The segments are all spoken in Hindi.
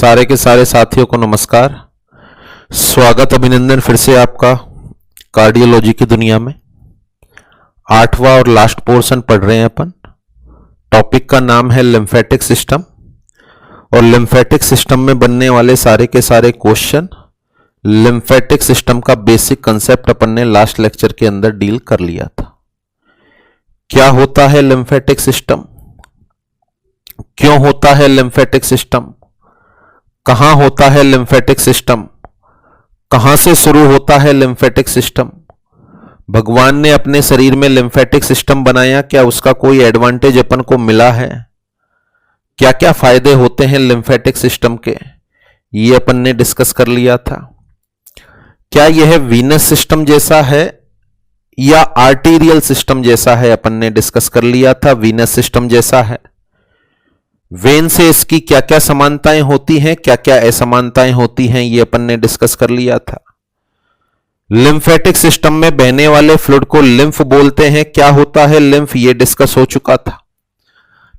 सारे के सारे साथियों को नमस्कार। स्वागत अभिनंदन फिर से आपका कार्डियोलॉजी की दुनिया में। 8वां और लास्ट पोर्शन पढ़ रहे हैं अपन। टॉपिक का नाम है लिम्फेटिक सिस्टम और लिम्फेटिक सिस्टम में बनने वाले सारे के सारे क्वेश्चन, लिम्फेटिक सिस्टम का बेसिक कंसेप्ट अपन ने लास्ट लेक्चर के अंदर डील कर लिया था। क्या होता है लिम्फेटिक सिस्टम, क्यों होता है लिम्फेटिक सिस्टम, कहां होता है लिम्फेटिक सिस्टम, कहां से शुरू होता है लिम्फेटिक सिस्टम, भगवान ने अपने शरीर में लिम्फेटिक सिस्टम बनाया, क्या उसका कोई एडवांटेज अपन को मिला है, क्या क्या फायदे होते हैं लिम्फेटिक सिस्टम के, ये अपन ने डिस्कस कर लिया था। क्या यह वीनस सिस्टम जैसा है या आर्टीरियल सिस्टम जैसा है, अपन ने डिस्कस कर लिया था। वीनस सिस्टम जैसा है। वेन से इसकी क्या क्या समानताएं होती हैं, क्या क्या असमानताएं होती हैं, ये अपन ने डिस्कस कर लिया था। लिम्फेटिक सिस्टम में बहने वाले फ्लूइड को लिम्फ बोलते हैं। क्या होता है लिम्फ, ये डिस्कस हो चुका था।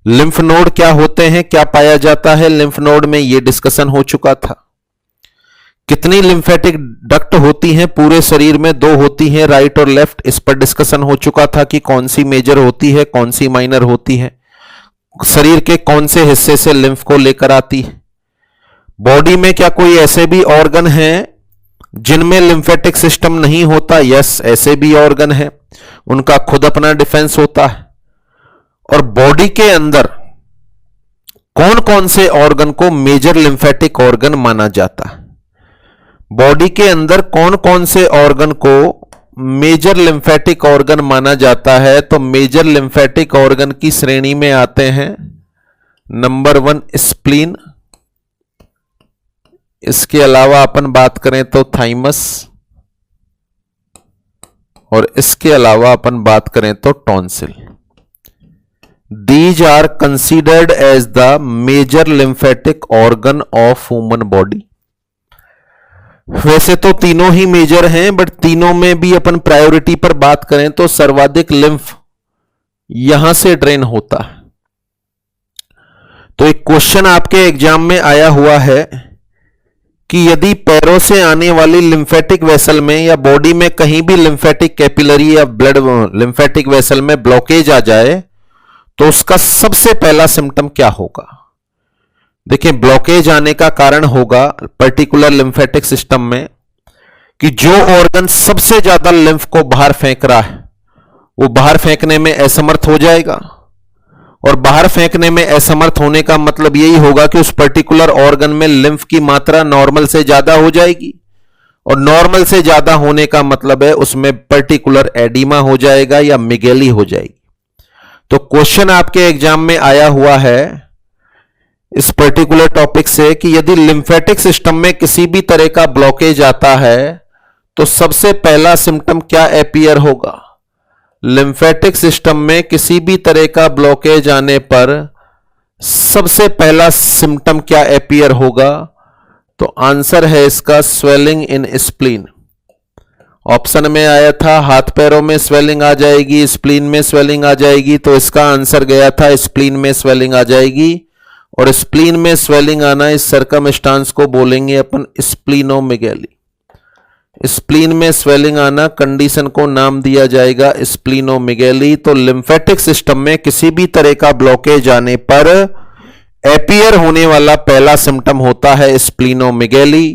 लिम्फ नोड क्या होते हैं, क्या पाया जाता है लिम्फ नोड में, ये डिस्कशन हो चुका था। कितनी लिम्फेटिक डक्ट होती हैं पूरे शरीर में, 2 होती हैं, राइट और लेफ्ट। इस पर डिस्कशन हो चुका था कि कौन सी मेजर होती है, कौन सी माइनर होती है, शरीर के कौन से हिस्से से लिम्फ को लेकर आती है। बॉडी में क्या कोई ऐसे भी ऑर्गन हैं जिनमें लिम्फेटिक सिस्टम नहीं होता? यस, ऐसे भी ऑर्गन हैं, उनका खुद अपना डिफेंस होता है। और बॉडी के अंदर कौन कौन से ऑर्गन को मेजर लिम्फेटिक ऑर्गन माना जाता है? बॉडी के अंदर कौन कौन से ऑर्गन को मेजर लिम्फेटिक ऑर्गन माना जाता है? तो मेजर लिम्फेटिक ऑर्गन की श्रेणी में आते हैं नंबर 1 स्प्लीन, इसके अलावा अपन बात करें तो थाइमस, और इसके अलावा अपन बात करें तो tonsil. These are considered as the major lymphatic organ of human body. वैसे तो तीनों ही मेजर हैं, बट तीनों में भी अपन प्रायोरिटी पर बात करें तो सर्वाधिक लिम्फ यहां से ड्रेन होता है। तो एक क्वेश्चन आपके एग्जाम में आया हुआ है कि यदि पैरों से आने वाली लिम्फेटिक वेसल में या बॉडी में कहीं भी लिम्फेटिक कैपिलरी या ब्लड लिम्फेटिक वेसल में ब्लॉकेज आ जाए तो उसका सबसे पहला सिम्टम क्या होगा? देखिए, ब्लॉकेज आने का कारण होगा पर्टिकुलर लिम्फेटिक सिस्टम में कि जो ऑर्गन सबसे ज्यादा लिम्फ को बाहर फेंक रहा है वो बाहर फेंकने में असमर्थ हो जाएगा। और बाहर फेंकने में असमर्थ होने का मतलब यही होगा कि उस पर्टिकुलर ऑर्गन में लिम्फ की मात्रा नॉर्मल से ज्यादा हो जाएगी, और नॉर्मल से ज्यादा होने का मतलब है उसमें पर्टिकुलर एडिमा हो जाएगा या मिगेली हो जाएगी। तो क्वेश्चन आपके एग्जाम में आया हुआ है इस पर्टिकुलर टॉपिक से कि यदि लिम्फेटिक सिस्टम में किसी भी तरह का ब्लॉकेज आता है तो सबसे पहला सिम्टम क्या अपीयर होगा? लिम्फेटिक सिस्टम में किसी भी तरह का ब्लॉकेज आने पर सबसे पहला सिम्टम क्या अपीयर होगा? तो आंसर है इसका स्वेलिंग इन स्प्लीन। ऑप्शन में आया था हाथ पैरों में स्वेलिंग आ जाएगी, स्प्लीन में स्वेलिंग आ जाएगी, तो इसका आंसर गया था स्प्लीन में स्वेलिंग आ जाएगी। और स्प्लीन में स्वेलिंग आना, इस सर्कमस्टांस को बोलेंगे अपन स्प्लीनोमेगैली। स्प्लीन में स्वेलिंग आना कंडीशन को नाम दिया जाएगा स्प्लीनोमेगैली। तो लिम्फेटिक सिस्टम में किसी भी तरह का ब्लॉकेज आने पर अपीयर होने वाला पहला सिम्टम होता है स्प्लीनोमेगैली,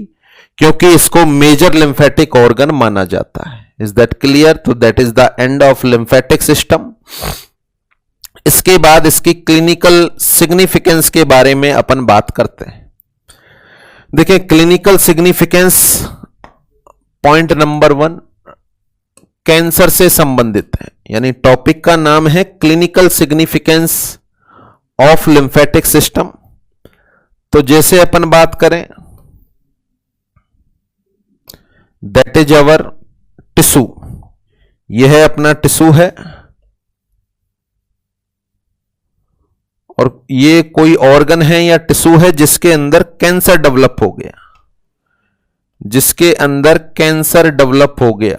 क्योंकि इसको मेजर लिम्फेटिक ऑर्गन माना जाता है। Is that clear? तो that is the end of lymphatic system. इसके बाद इसकी क्लिनिकल सिग्निफिकेंस के बारे में अपन बात करते हैं। देखिए, clinical significance point number 1 cancer से संबंधित है, यानी टॉपिक का नाम है clinical significance of lymphatic system. तो जैसे अपन बात करें, दैट इज अवर टिश्यू, यह अपना टिश्यू है, और ये कोई ऑर्गन है या टिश्यू है जिसके अंदर कैंसर डेवलप हो गया, जिसके अंदर कैंसर डेवलप हो गया,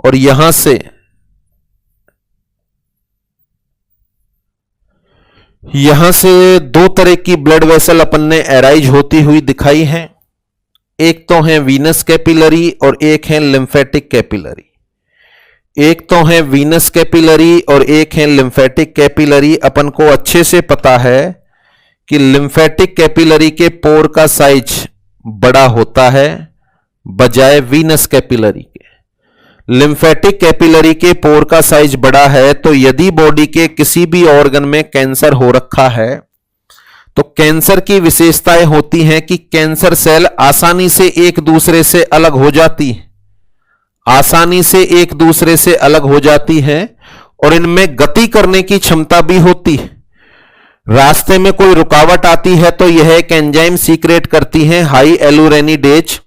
और यहां से यहां से दो तरह की ब्लड वेसल अपन ने एराइज होती हुई दिखाई है। एक तो है वीनस कैपिलरी और एक है लिम्फेटिक कैपिलरी। एक तो है वीनस कैपिलरी और एक है लिम्फेटिक कैपिलरी। अपन को अच्छे से पता है कि लिम्फेटिक कैपिलरी के पोर का साइज बड़ा होता है बजाय वीनस कैपिलरी के। लिम्फेटिक कैपिलरी के पोर का साइज बड़ा है, तो यदि बॉडी के किसी भी ऑर्गन में कैंसर हो रखा है तो कैंसर की विशेषताएं होती हैं कि कैंसर सेल आसानी से एक दूसरे से अलग हो जाती है, आसानी से एक दूसरे से अलग हो जाती है और इनमें गति करने की क्षमता भी होती है। रास्ते में कोई रुकावट आती है तो यह एक एंजाइम सीक्रेट करती है हाई एलुरेनिडेज।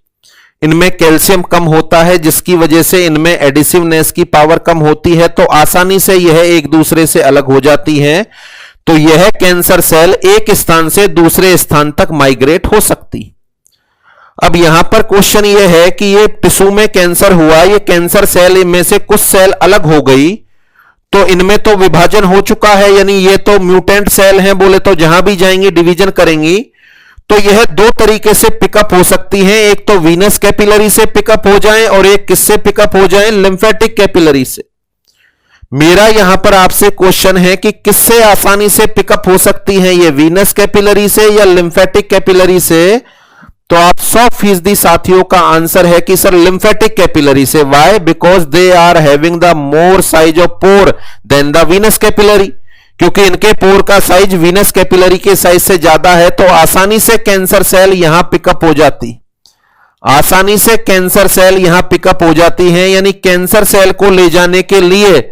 इनमें कैल्शियम कम होता है जिसकी वजह से इनमें एडिसिवनेस की पावर कम होती है, तो आसानी से यह एक दूसरे से अलग हो जाती है। तो यह कैंसर सेल एक स्थान से दूसरे स्थान तक माइग्रेट हो सकती। अब यहां पर क्वेश्चन यह है कि ये टिश्यू में कैंसर हुआ, ये कैंसर सेल में से कुछ सेल अलग हो गई तो इनमें तो विभाजन हो चुका है, यानी ये तो म्यूटेंट सेल हैं, बोले तो जहां भी जाएंगी डिवीजन करेंगी। तो यह दो तरीके से पिकअप हो सकती हैं, एक तो वीनस कैपिलरी से पिकअप हो जाएं और एक किससे पिकअप हो जाएं, लिम्फेटिक कैपिलरी से। मेरा यहां पर आपसे क्वेश्चन है कि किससे आसानी से पिकअप हो सकती हैं, ये वीनस कैपिलरी से या लिम्फेटिक कैपिलरी से? तो आप 100% साथियों का आंसर है कि सर लिम्फेटिक कैपिलरी से। Why? Because they are having the more size of pore than the venous capillary, क्योंकि इनके पोर का साइज वीनस कैपिलरी के साइज से ज्यादा है, तो आसानी से कैंसर सेल यहां पिकअप हो जाती, आसानी से कैंसर सेल यहां पिकअप हो जाती है। यानी कैंसर सेल को ले जाने के लिए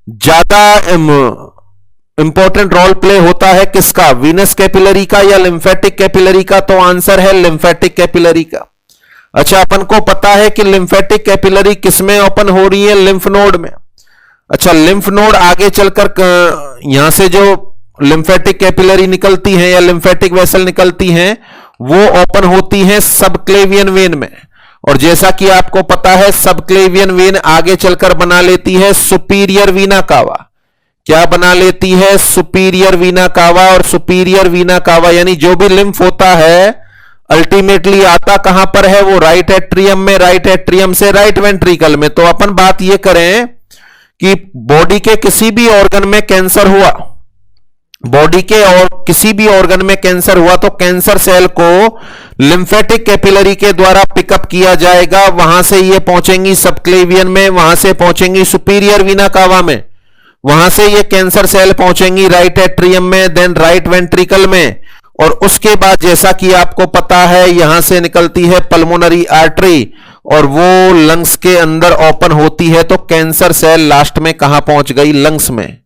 ज्यादा इंपॉर्टेंट रोल प्ले होता है किसका, वीनस कैपिलरी का या लिम्फेटिक कैपिलरी का? तो आंसर है लिम्फेटिक कैपिलरी का। अच्छा, अपन को पता है कि लिम्फेटिक कैपिलरी किसमें ओपन हो रही है, लिम्फ नोड में। अच्छा, लिम्फ नोड आगे चलकर यहां से जो लिम्फेटिक कैपिलरी निकलती है या लिम्फेटिक वेसल निकलती हैं वो ओपन होती हैं सबक्लेवियन वेन में, और जैसा कि आपको पता है सबक्लेवियन वेन आगे चलकर बना लेती है सुपीरियर वीना कावा। क्या बना लेती है? सुपीरियर वीना कावा। और सुपीरियर वीना कावा यानी जो भी लिम्फ होता है अल्टीमेटली आता कहां पर है, वो राइट एट्रियम में, राइट एट्रियम से राइट वेंट्रिकल में। तो अपन बात ये करें कि बॉडी के किसी भी ऑर्गन में कैंसर हुआ, बॉडी के और किसी भी ऑर्गन में कैंसर हुआ तो कैंसर सेल को लिम्फेटिक कैपिलरी के द्वारा पिकअप किया जाएगा। वहां से ये पहुंचेंगी सबक्लेवियन में, वहां से पहुंचेंगी सुपीरियर वीना कावा में, वहां से ये कैंसर सेल पहुंचेंगी राइट एट्रियम में, देन राइट वेंट्रिकल में, और उसके बाद जैसा कि आपको पता है यहां से निकलती है पल्मोनरी आर्टरी और वो लंग्स के अंदर ओपन होती है। तो कैंसर सेल लास्ट में कहां पहुंच गई, लंग्स में।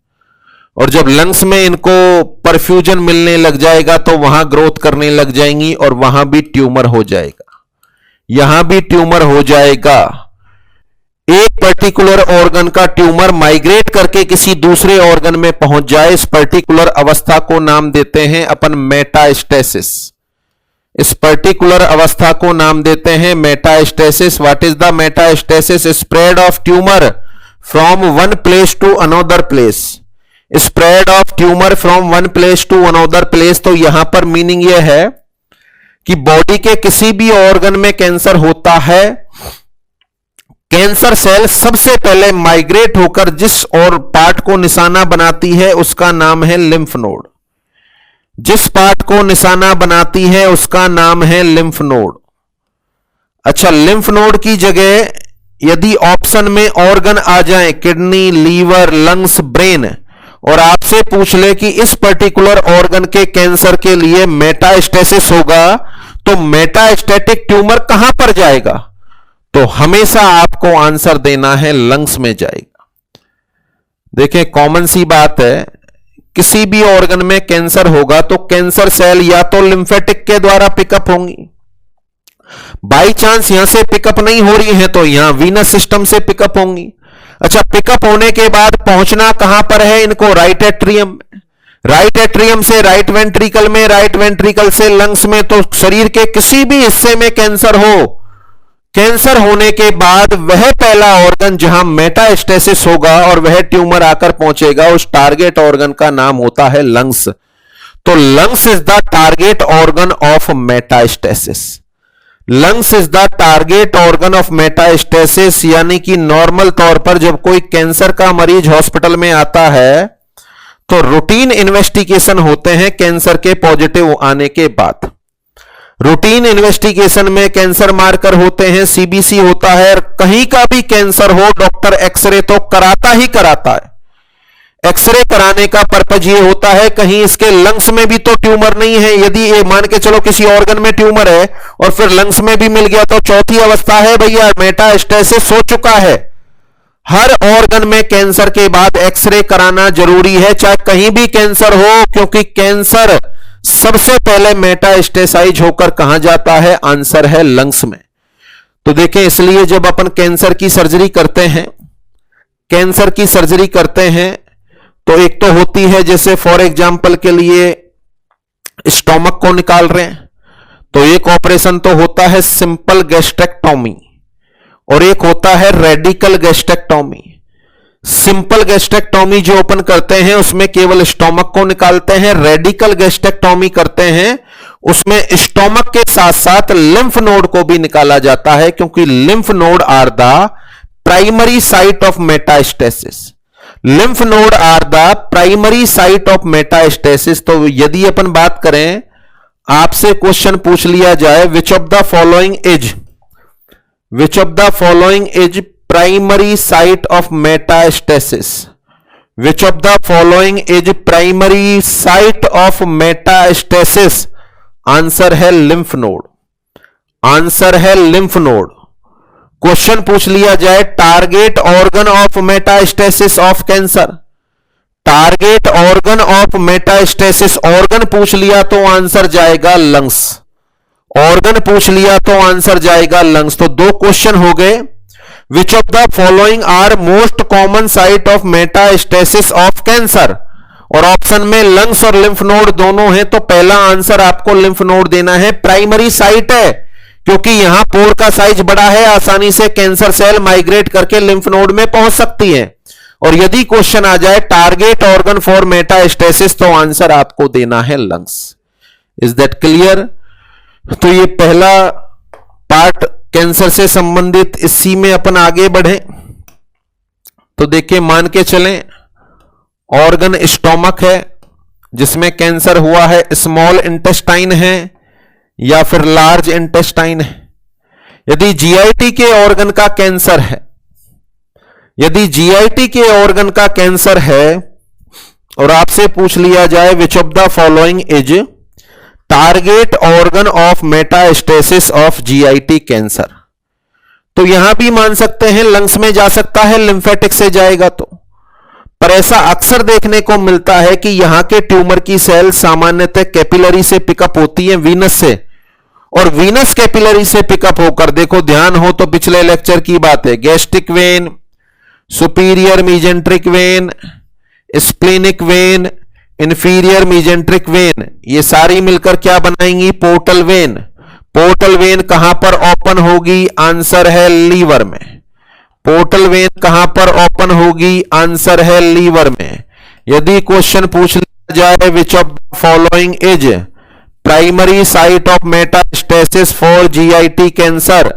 और जब लंग्स में इनको परफ्यूजन मिलने लग जाएगा तो वहां ग्रोथ करने लग जाएंगी और वहां भी ट्यूमर हो जाएगा, यहां भी ट्यूमर हो जाएगा। एक पर्टिकुलर ऑर्गन का ट्यूमर माइग्रेट करके किसी दूसरे ऑर्गन में पहुंच जाए, इस पर्टिकुलर अवस्था को नाम देते हैं अपन मेटास्टेसिस। इस पर्टिकुलर अवस्था को नाम देते हैं metastasis. What is the metastasis? Spread of tumour from one place to another place. Spread of tumour from one place to another place. तो यहां पर मीनिंग यह है कि बॉडी के किसी भी ऑर्गन में कैंसर होता है, कैंसर सेल सबसे पहले माइग्रेट होकर जिस और पार्ट को निशाना बनाती है उसका नाम है लिम्फ नोड। जिस पार्ट को निशाना बनाती है उसका नाम है लिम्फ नोड। अच्छा, लिम्फ नोड की जगह यदि ऑप्शन में ऑर्गन आ जाए, किडनी, लीवर, लंग्स, ब्रेन, और आपसे पूछ ले कि इस पर्टिकुलर ऑर्गन के कैंसर के लिए मेटास्टेसिस होगा, तो मेटास्टेटिक ट्यूमर कहां पर जाएगा? तो हमेशा आपको आंसर देना है लंग्स में जाएगा। देखें, कॉमन सी बात है, किसी भी ऑर्गन में कैंसर होगा तो कैंसर सेल या तो लिम्फेटिक के द्वारा पिकअप होंगी, बाई चांस यहां से पिकअप नहीं हो रही है तो यहां वीनस सिस्टम से पिकअप होंगी। अच्छा, पिकअप होने के बाद पहुंचना कहां पर है इनको? राइट एट्रियम में, राइट एट्रियम से राइट वेंट्रिकल में, राइट वेंट्रिकल से लंग्स में। तो शरीर के किसी भी हिस्से में कैंसर हो, कैंसर होने के बाद वह पहला ऑर्गन जहां मेटास्टेसिस होगा और वह ट्यूमर आकर पहुंचेगा, उस टारगेट ऑर्गन का नाम होता है लंग्स। तो lungs is the target organ of metastasis. Lungs is the target organ of metastasis, यानी कि नॉर्मल तौर पर जब कोई कैंसर का मरीज हॉस्पिटल में आता है तो रूटीन इन्वेस्टिगेशन होते हैं कैंसर के पॉजिटिव आने के बाद। रूटीन इन्वेस्टिगेशन में कैंसर मार्कर होते हैं, सीबीसी होता है, कहीं का भी कैंसर हो डॉक्टर एक्सरे तो कराता ही कराता है। एक्सरे कराने का पर्पज ये होता है कहीं इसके लंग्स में भी तो ट्यूमर नहीं है। यदि ये मान के चलो किसी ऑर्गन में ट्यूमर है और फिर लंग्स में भी मिल गया तो चौथी अवस्था है भैया, मेटास्टेसिस हो चुका है। हर ऑर्गन में कैंसर के बाद एक्सरे कराना जरूरी है, चाहे कहीं भी कैंसर हो, क्योंकि कैंसर सबसे पहले मेटास्टेसाइज होकर कहां जाता है? आंसर है लंग्स में। तो देखें, इसलिए जब अपन कैंसर की सर्जरी करते हैं, कैंसर की सर्जरी करते हैं तो एक तो होती है जैसे फॉर एग्जांपल के लिए स्टोमक को निकाल रहे हैं तो एक ऑपरेशन तो होता है सिंपल गैस्ट्रेक्टोमी और एक होता है रेडिकल गैस्ट्रेक्टोमी। सिंपल गैस्ट्रेक्टोमी जो ओपन करते हैं उसमें केवल स्टोमक को निकालते हैं। रेडिकल गैस्ट्रेक्टोमी करते हैं उसमें स्टोमक के साथ साथ लिम्फ नोड को भी निकाला जाता है, क्योंकि lymph node are the primary site of metastasis. Lymph node are the primary site of metastasis. तो यदि अपन बात करें, आपसे क्वेश्चन पूछ लिया जाए which of the following is primary site of metastasis, which of the following is primary site of metastasis? Answer है लिम्फ नोड, आंसर है लिम्फ नोड। क्वेश्चन पूछ लिया जाए target organ of metastasis of cancer, target organ of metastasis, organ पूछ लिया तो आंसर जाएगा लंग्स, ऑर्गन पूछ लिया तो आंसर जाएगा लंग्स। तो दो क्वेश्चन हो गए। Which of the following are most common site of metastasis of cancer, और ऑप्शन में लंग्स और लिम्फ नोड दोनों हैं, तो पहला आंसर आपको लिम्फ नोड देना है। प्राइमरी साइट है क्योंकि यहां पोर का साइज बड़ा है, आसानी से कैंसर सेल माइग्रेट करके लिम्फ नोड में पहुंच सकती है। और यदि क्वेश्चन आ जाए टारगेट ऑर्गन फॉर मेटास्टेसिस तो आंसर आपको देना है लंग्स। Is that clear? तो ये पहला पार्ट कैंसर से संबंधित, इसी में अपन आगे बढ़े तो देखिए, मान के चलें ऑर्गन स्टोमक है जिसमें कैंसर हुआ है, स्मॉल इंटेस्टाइन है या फिर लार्ज इंटेस्टाइन है। यदि जीआईटी के ऑर्गन का कैंसर है, यदि जीआईटी के ऑर्गन का कैंसर है और आपसे पूछ लिया जाए which of the following is target organ of metastasis of GIT cancer, तो यहां भी मान सकते हैं लंग्स में जा सकता है, लिम्फेटिक से जाएगा तो। पर ऐसा अक्सर देखने को मिलता है कि यहां के ट्यूमर की सेल सामान्यतः कैपिलरी से पिकअप होती है, वीनस से, और वीनस कैपिलरी से पिकअप होकर, देखो ध्यान हो तो पिछले लेक्चर की बात है, gastric when, superior मीजेंट्रिक when, splenic when, inferior मीजेंट्रिक when, ये सारी मिलकर क्या बनाएंगी? Portal vein. पोर्टल वेन कहां पर ओपन होगी? आंसर है लीवर में। पोर्टल वेन कहां पर ओपन होगी? आंसर है लीवर में। यदि क्वेश्चन पूछ लिया जाए which of the following is primary site of metastasis for GIT cancer,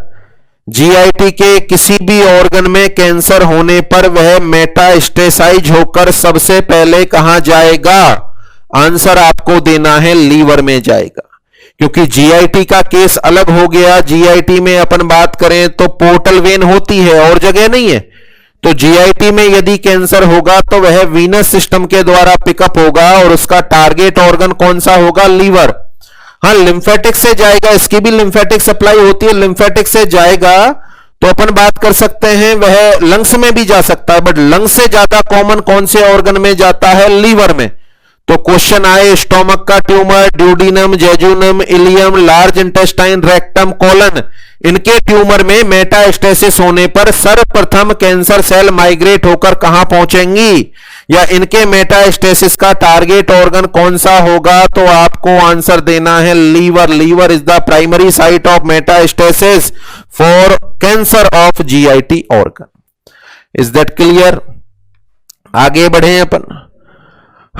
GIT के किसी भी ऑर्गन में कैंसर होने पर वह मेटास्टेसाइज होकर सबसे पहले कहां जाएगा? आंसर आपको देना है लीवर में जाएगा, क्योंकि जीआईटी का केस अलग हो गया। जीआईटी में अपन बात करें तो पोर्टल वेन होती है और जगह नहीं है, तो जीआईटी में यदि कैंसर होगा तो वह वीनस सिस्टम के द्वारा पिकअप होगा और उसका टारगेट ऑर्गन कौन सा होगा? लीवर। हाँ, लिम्फेटिक से जाएगा, इसकी भी लिम्फेटिक सप्लाई होती है, लिम्फेटिक से जाएगा तो अपन बात कर सकते हैं वह लंग्स में भी जा सकता है, बट लंग्स से ज्यादा कॉमन कौन से ऑर्गन में जाता है? लीवर में। तो क्वेश्चन आए स्टोमक का tumour, duodenum, jejunum, ileum, large intestine, rectum, colon, इनके ट्यूमर में मेटास्टेसिस होने पर सर्वप्रथम कैंसर सेल माइग्रेट होकर कहां पहुंचेंगी, या इनके मेटास्टेसिस का टारगेट ऑर्गन कौन सा होगा? तो आपको आंसर देना है liver. Liver is the primary site of metastasis for cancer of GIT organ. Is that clear? आगे बढ़े अपन।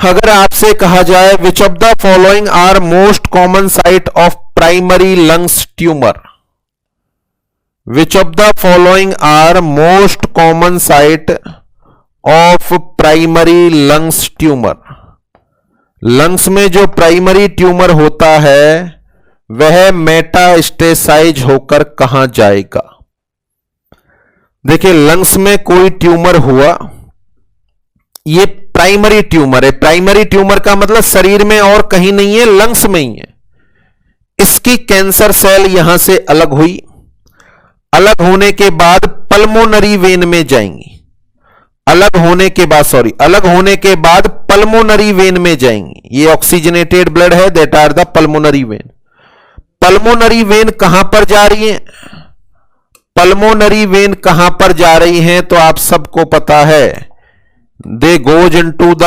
अगर आपसे कहा जाए which of the following are most common site of primary lungs tumour, which of the following are most common site of primary lungs tumour, lungs में जो प्राइमरी ट्यूमर होता है वह मेटास्टेसाइज होकर कहां जाएगा। देखिए लंग्स में कोई ट्यूमर हुआ, ये प्राइमरी ट्यूमर है। प्राइमरी ट्यूमर का मतलब शरीर में और कहीं नहीं है, लंग्स में ही है। इसकी कैंसर सेल यहां से अलग हुई, अलग होने के बाद पल्मोनरी वेन में जाएंगी, अलग होने के बाद पल्मोनरी वेन में जाएंगी। ये ऑक्सीजनेटेड ब्लड है, that are the pulmonary vein. Pulmonary vein कहां पर जा रही है, पल्मोनरी वेन कहां पर जा रही है तो आप सबको पता है, they goes into the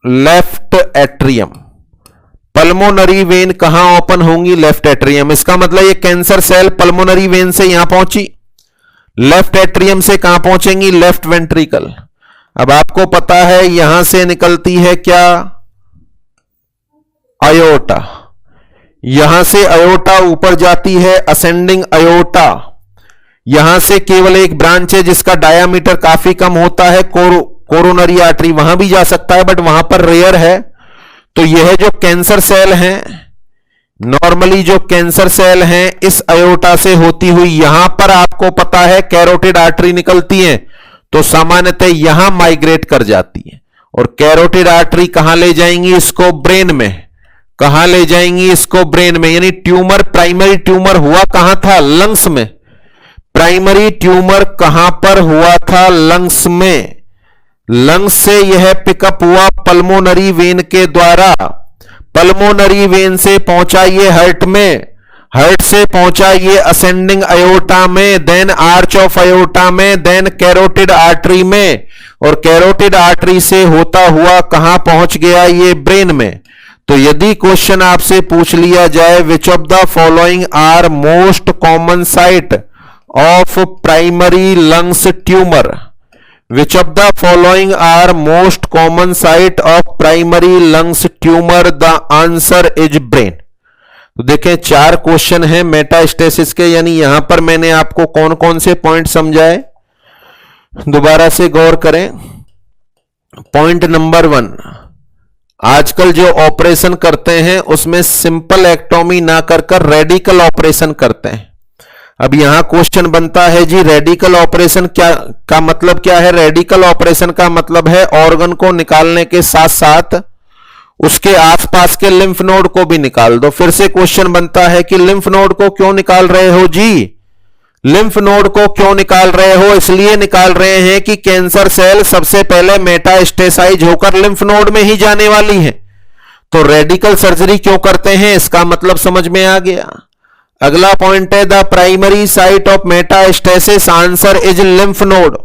left atrium. Pulmonary vein कहां ओपन होंगी, लेफ्ट एट्रियम। इसका मतलब ये कैंसर सेल पल्मोनरी वेन से यहां पहुंची, लेफ्ट एट्रियम से कहां पहुंचेंगी, लेफ्ट वेंट्रिकल। अब आपको पता है यहां से निकलती है क्या, अयोटा। यहां से अयोटा ऊपर जाती है, असेंडिंग अयोटा। यहां से केवल एक ब्रांच है जिसका डायामीटर काफी कम होता है, कोरोनरी आर्टरी, वहां भी जा सकता है बट वहां पर रेयर है। तो यह जो कैंसर सेल हैं, नॉर्मली जो कैंसर सेल हैं इस अयोटा से होती हुई यहां पर आपको पता है कैरोटिड आर्टरी निकलती है, तो सामान्यतः यहां माइग्रेट कर जाती है। और कैरोटिड आर्टरी कहां ले जाएंगी, इसको ब्रेन में। कहां ले जाएंगी, इसको ब्रेन में। यानी ट्यूमर, प्राइमरी ट्यूमर हुआ कहां था, लंग्स में। प्राइमरी ट्यूमर कहां पर हुआ था, लंग्स में। लंग्स से यह पिकअप हुआ पल्मोनरी वेन के द्वारा, पल्मोनरी वेन से पहुंचा ये हार्ट में, हार्ट से पहुंचा ये असेंडिंग अयोटा में, देन आर्च ऑफ अयोटा में, देन कैरोटिड आर्टरी में, और कैरोटिड आर्टरी से होता हुआ कहां पहुंच गया, ये ब्रेन में। तो यदि क्वेश्चन आपसे पूछ लिया जाए which of the following are most common site of primary lungs tumour, which of the following are most common site of primary lungs tumor, the answer is brain। तो देखें 4 क्वेश्चन हैं मेटास्टेसिस के, यानी यहां पर मैंने आपको कौन कौन से पॉइंट समझाए, दोबारा से गौर करें। पॉइंट नंबर 1, आजकल जो ऑपरेशन करते हैं उसमें सिंपल एक्टोमी ना कर रेडिकल ऑपरेशन करते हैं। अब यहां क्वेश्चन बनता है जी रेडिकल ऑपरेशन क्या का मतलब क्या है। रेडिकल ऑपरेशन का मतलब है ऑर्गन को निकालने के साथ साथ उसके आसपास के लिम्फ नोड को भी निकाल दो। फिर से क्वेश्चन बनता है कि लिम्फ नोड को क्यों निकाल रहे हो जी, लिम्फ नोड को क्यों निकाल रहे हो, इसलिए निकाल रहे हैं कि कैंसर सेल सबसे पहले मेटास्टेसाइज होकर लिम्फ नोड में ही जाने वाली है। तो रेडिकल सर्जरी क्यों करते हैं, इसका मतलब समझ में आ गया। अगला पॉइंट है the primary site of metastasis, answer is lymph node.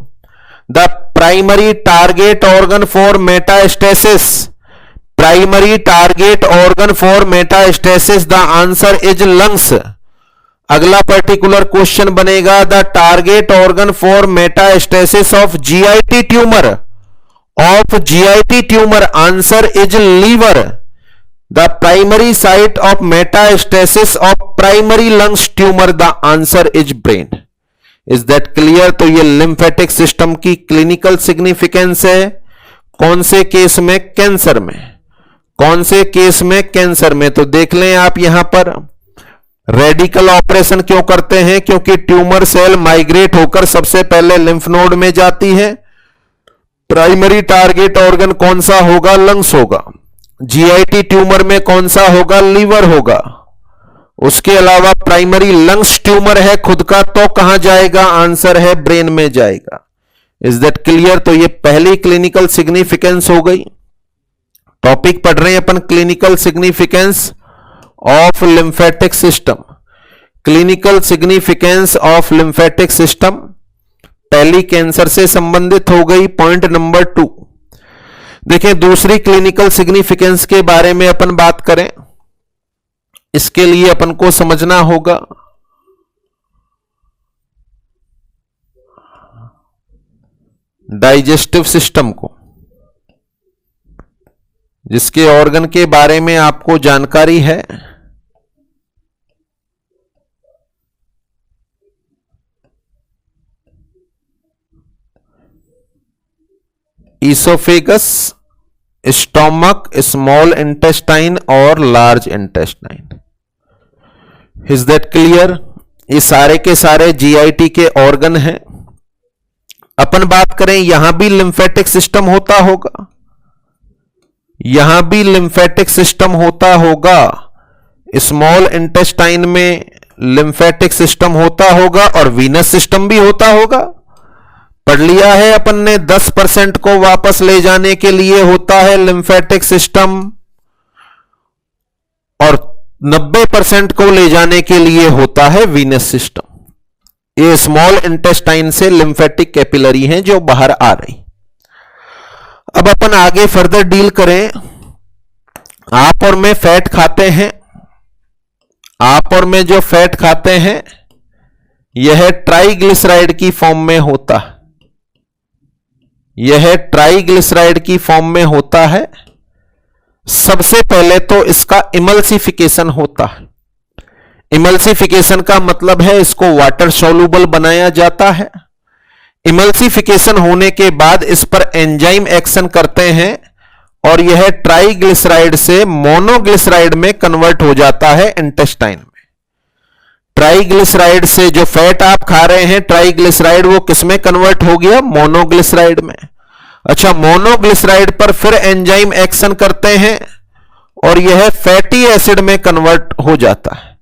The primary target organ for metastasis, primary target organ for metastasis, the answer is lungs. अगला पर्टिकुलर क्वेश्चन बनेगा the target organ for metastasis of GIT tumour, of GIT tumour, answer is liver. The primary site of metastasis of primary lungs tumor, the answer is brain। Is that clear? तो ये lymphatic system की clinical significance है। कौन से केस में, कैंसर में। कौन से केस में, कैंसर में। तो देख लें आप यहां पर रेडिकल ऑपरेशन क्यों करते हैं, क्योंकि ट्यूमर सेल माइग्रेट होकर सबसे पहले लिम्फ नोड में जाती है। प्राइमरी टारगेट ऑर्गन कौन सा होगा, लंग्स होगा। जीआईटी ट्यूमर में कौन सा होगा, लीवर होगा। उसके अलावा प्राइमरी लंग्स ट्यूमर है खुद का, तो कहां जाएगा, आंसर है ब्रेन में जाएगा। Is that clear? तो ये पहली क्लिनिकल सिग्निफिकेंस हो गई। टॉपिक पढ़ रहे हैं अपन clinical significance of lymphatic system. Clinical significance of lymphatic system पहली कैंसर से संबंधित हो गई। पॉइंट नंबर 2 देखें, दूसरी क्लिनिकल सिग्निफिकेंस के बारे में अपन बात करें, इसके लिए अपन को समझना होगा डाइजेस्टिव सिस्टम को, जिसके ऑर्गन के बारे में आपको जानकारी है। ईसोफेगस, स्टोमक, स्मॉल इंटेस्टाइन और large intestine. Is that clear? ये सारे के सारे जीआईटी के ऑर्गन हैं। अपन बात करें, यहां भी लिम्फेटिक सिस्टम होता होगा, यहां भी लिम्फेटिक सिस्टम होता होगा। स्मॉल इंटेस्टाइन में लिम्फेटिक सिस्टम होता होगा और वीनस सिस्टम भी होता होगा। पढ़ लिया है अपन ने, 10% को वापस ले जाने के लिए होता है लिम्फेटिक सिस्टम और 90% को ले जाने के लिए होता है वीनस सिस्टम। ये स्मॉल इंटेस्टाइन से लिम्फेटिक कैपिलरी हैं जो बाहर आ रही। अब अपन आगे फर्दर डील करें। आप और मैं फैट खाते हैं, आप और मैं जो फैट खाते हैं यह ट्राइग्लिसराइड की फॉर्म में होता है, यह ट्राइग्लिसराइड की फॉर्म में होता है। सबसे पहले तो इसका इमल्सिफिकेशन होता है। इमल्सिफिकेशन का मतलब है इसको वाटर सोल्यूबल बनाया जाता है। इमल्सिफिकेशन होने के बाद इस पर एंजाइम एक्शन करते हैं और यह ट्राइग्लिसराइड से मोनोग्लिसराइड में कन्वर्ट हो जाता है इंटेस्टाइन में। ट्राइग्लिसराइड से जो फैट आप खा रहे हैं, ट्राइग्लिसराइड वो किस में कन्वर्ट हो गया? मोनोग्लिसराइड में। अच्छा, मोनोग्लिसराइड पर फिर एंजाइम एक्शन करते हैं और यह फैटी एसिड में कन्वर्ट हो जाता है।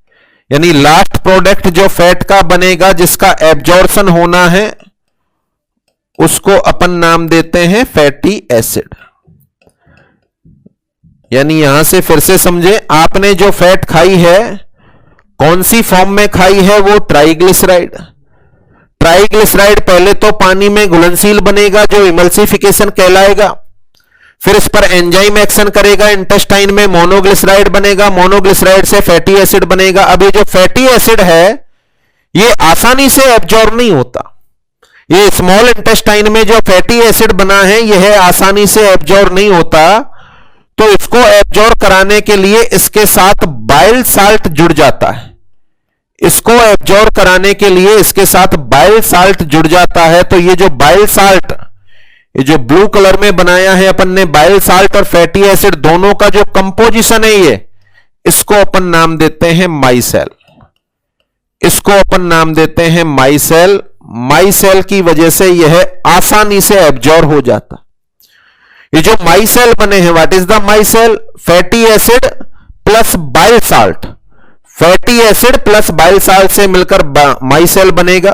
यानी लास्ट प्रोडक्ट जो फैट का बनेगा, जिसका एब्जॉर्प्शन होना है, उसको अपन नाम देते हैं फैटी एसिड। यानी यहां से फिर से समझे, आपने जो फैट खाई है कौन सी फॉर्म में खाई है? वो ट्राइग्लिसराइड। ट्राइग्लिसराइड पहले तो पानी में घुलनशील बनेगा जो इमल्सिफिकेशन कहलाएगा, फिर इस पर एंजाइम एक्शन करेगा, इंटेस्टाइन में मोनोग्लिसराइड बनेगा, मोनोग्लिसराइड से फैटी एसिड बनेगा। अब ये जो फैटी एसिड है ये आसानी से एब्जॉर्ब नहीं होता। ये स्मॉल इंटेस्टाइन में जो फैटी एसिड बना है यह आसानी से एब्जॉर्ब नहीं होता, तो इसको एब्जॉर्ब कराने के लिए इसके साथ बाइल साल्ट जुड़ जाता है। इसको एब्जॉर्ब कराने के लिए इसके साथ बाइल साल्ट जुड़ जाता है। तो ये जो बाइल साल्ट, ये जो ब्लू कलर में बनाया है अपन ने, बाइल साल्ट और फैटी एसिड दोनों का जो कंपोजिशन है ये, इसको अपन नाम देते हैं माइसेल। इसको अपन नाम देते हैं माइसेल। माइसेल की वजह से यह आसानी से एब्जॉर्ब हो जाता। ये जो माइसेल बने हैं, what is the myself? Fatty acid plus bile salt. Fatty acid plus bile salt से मिलकर माइसेल बनेगा।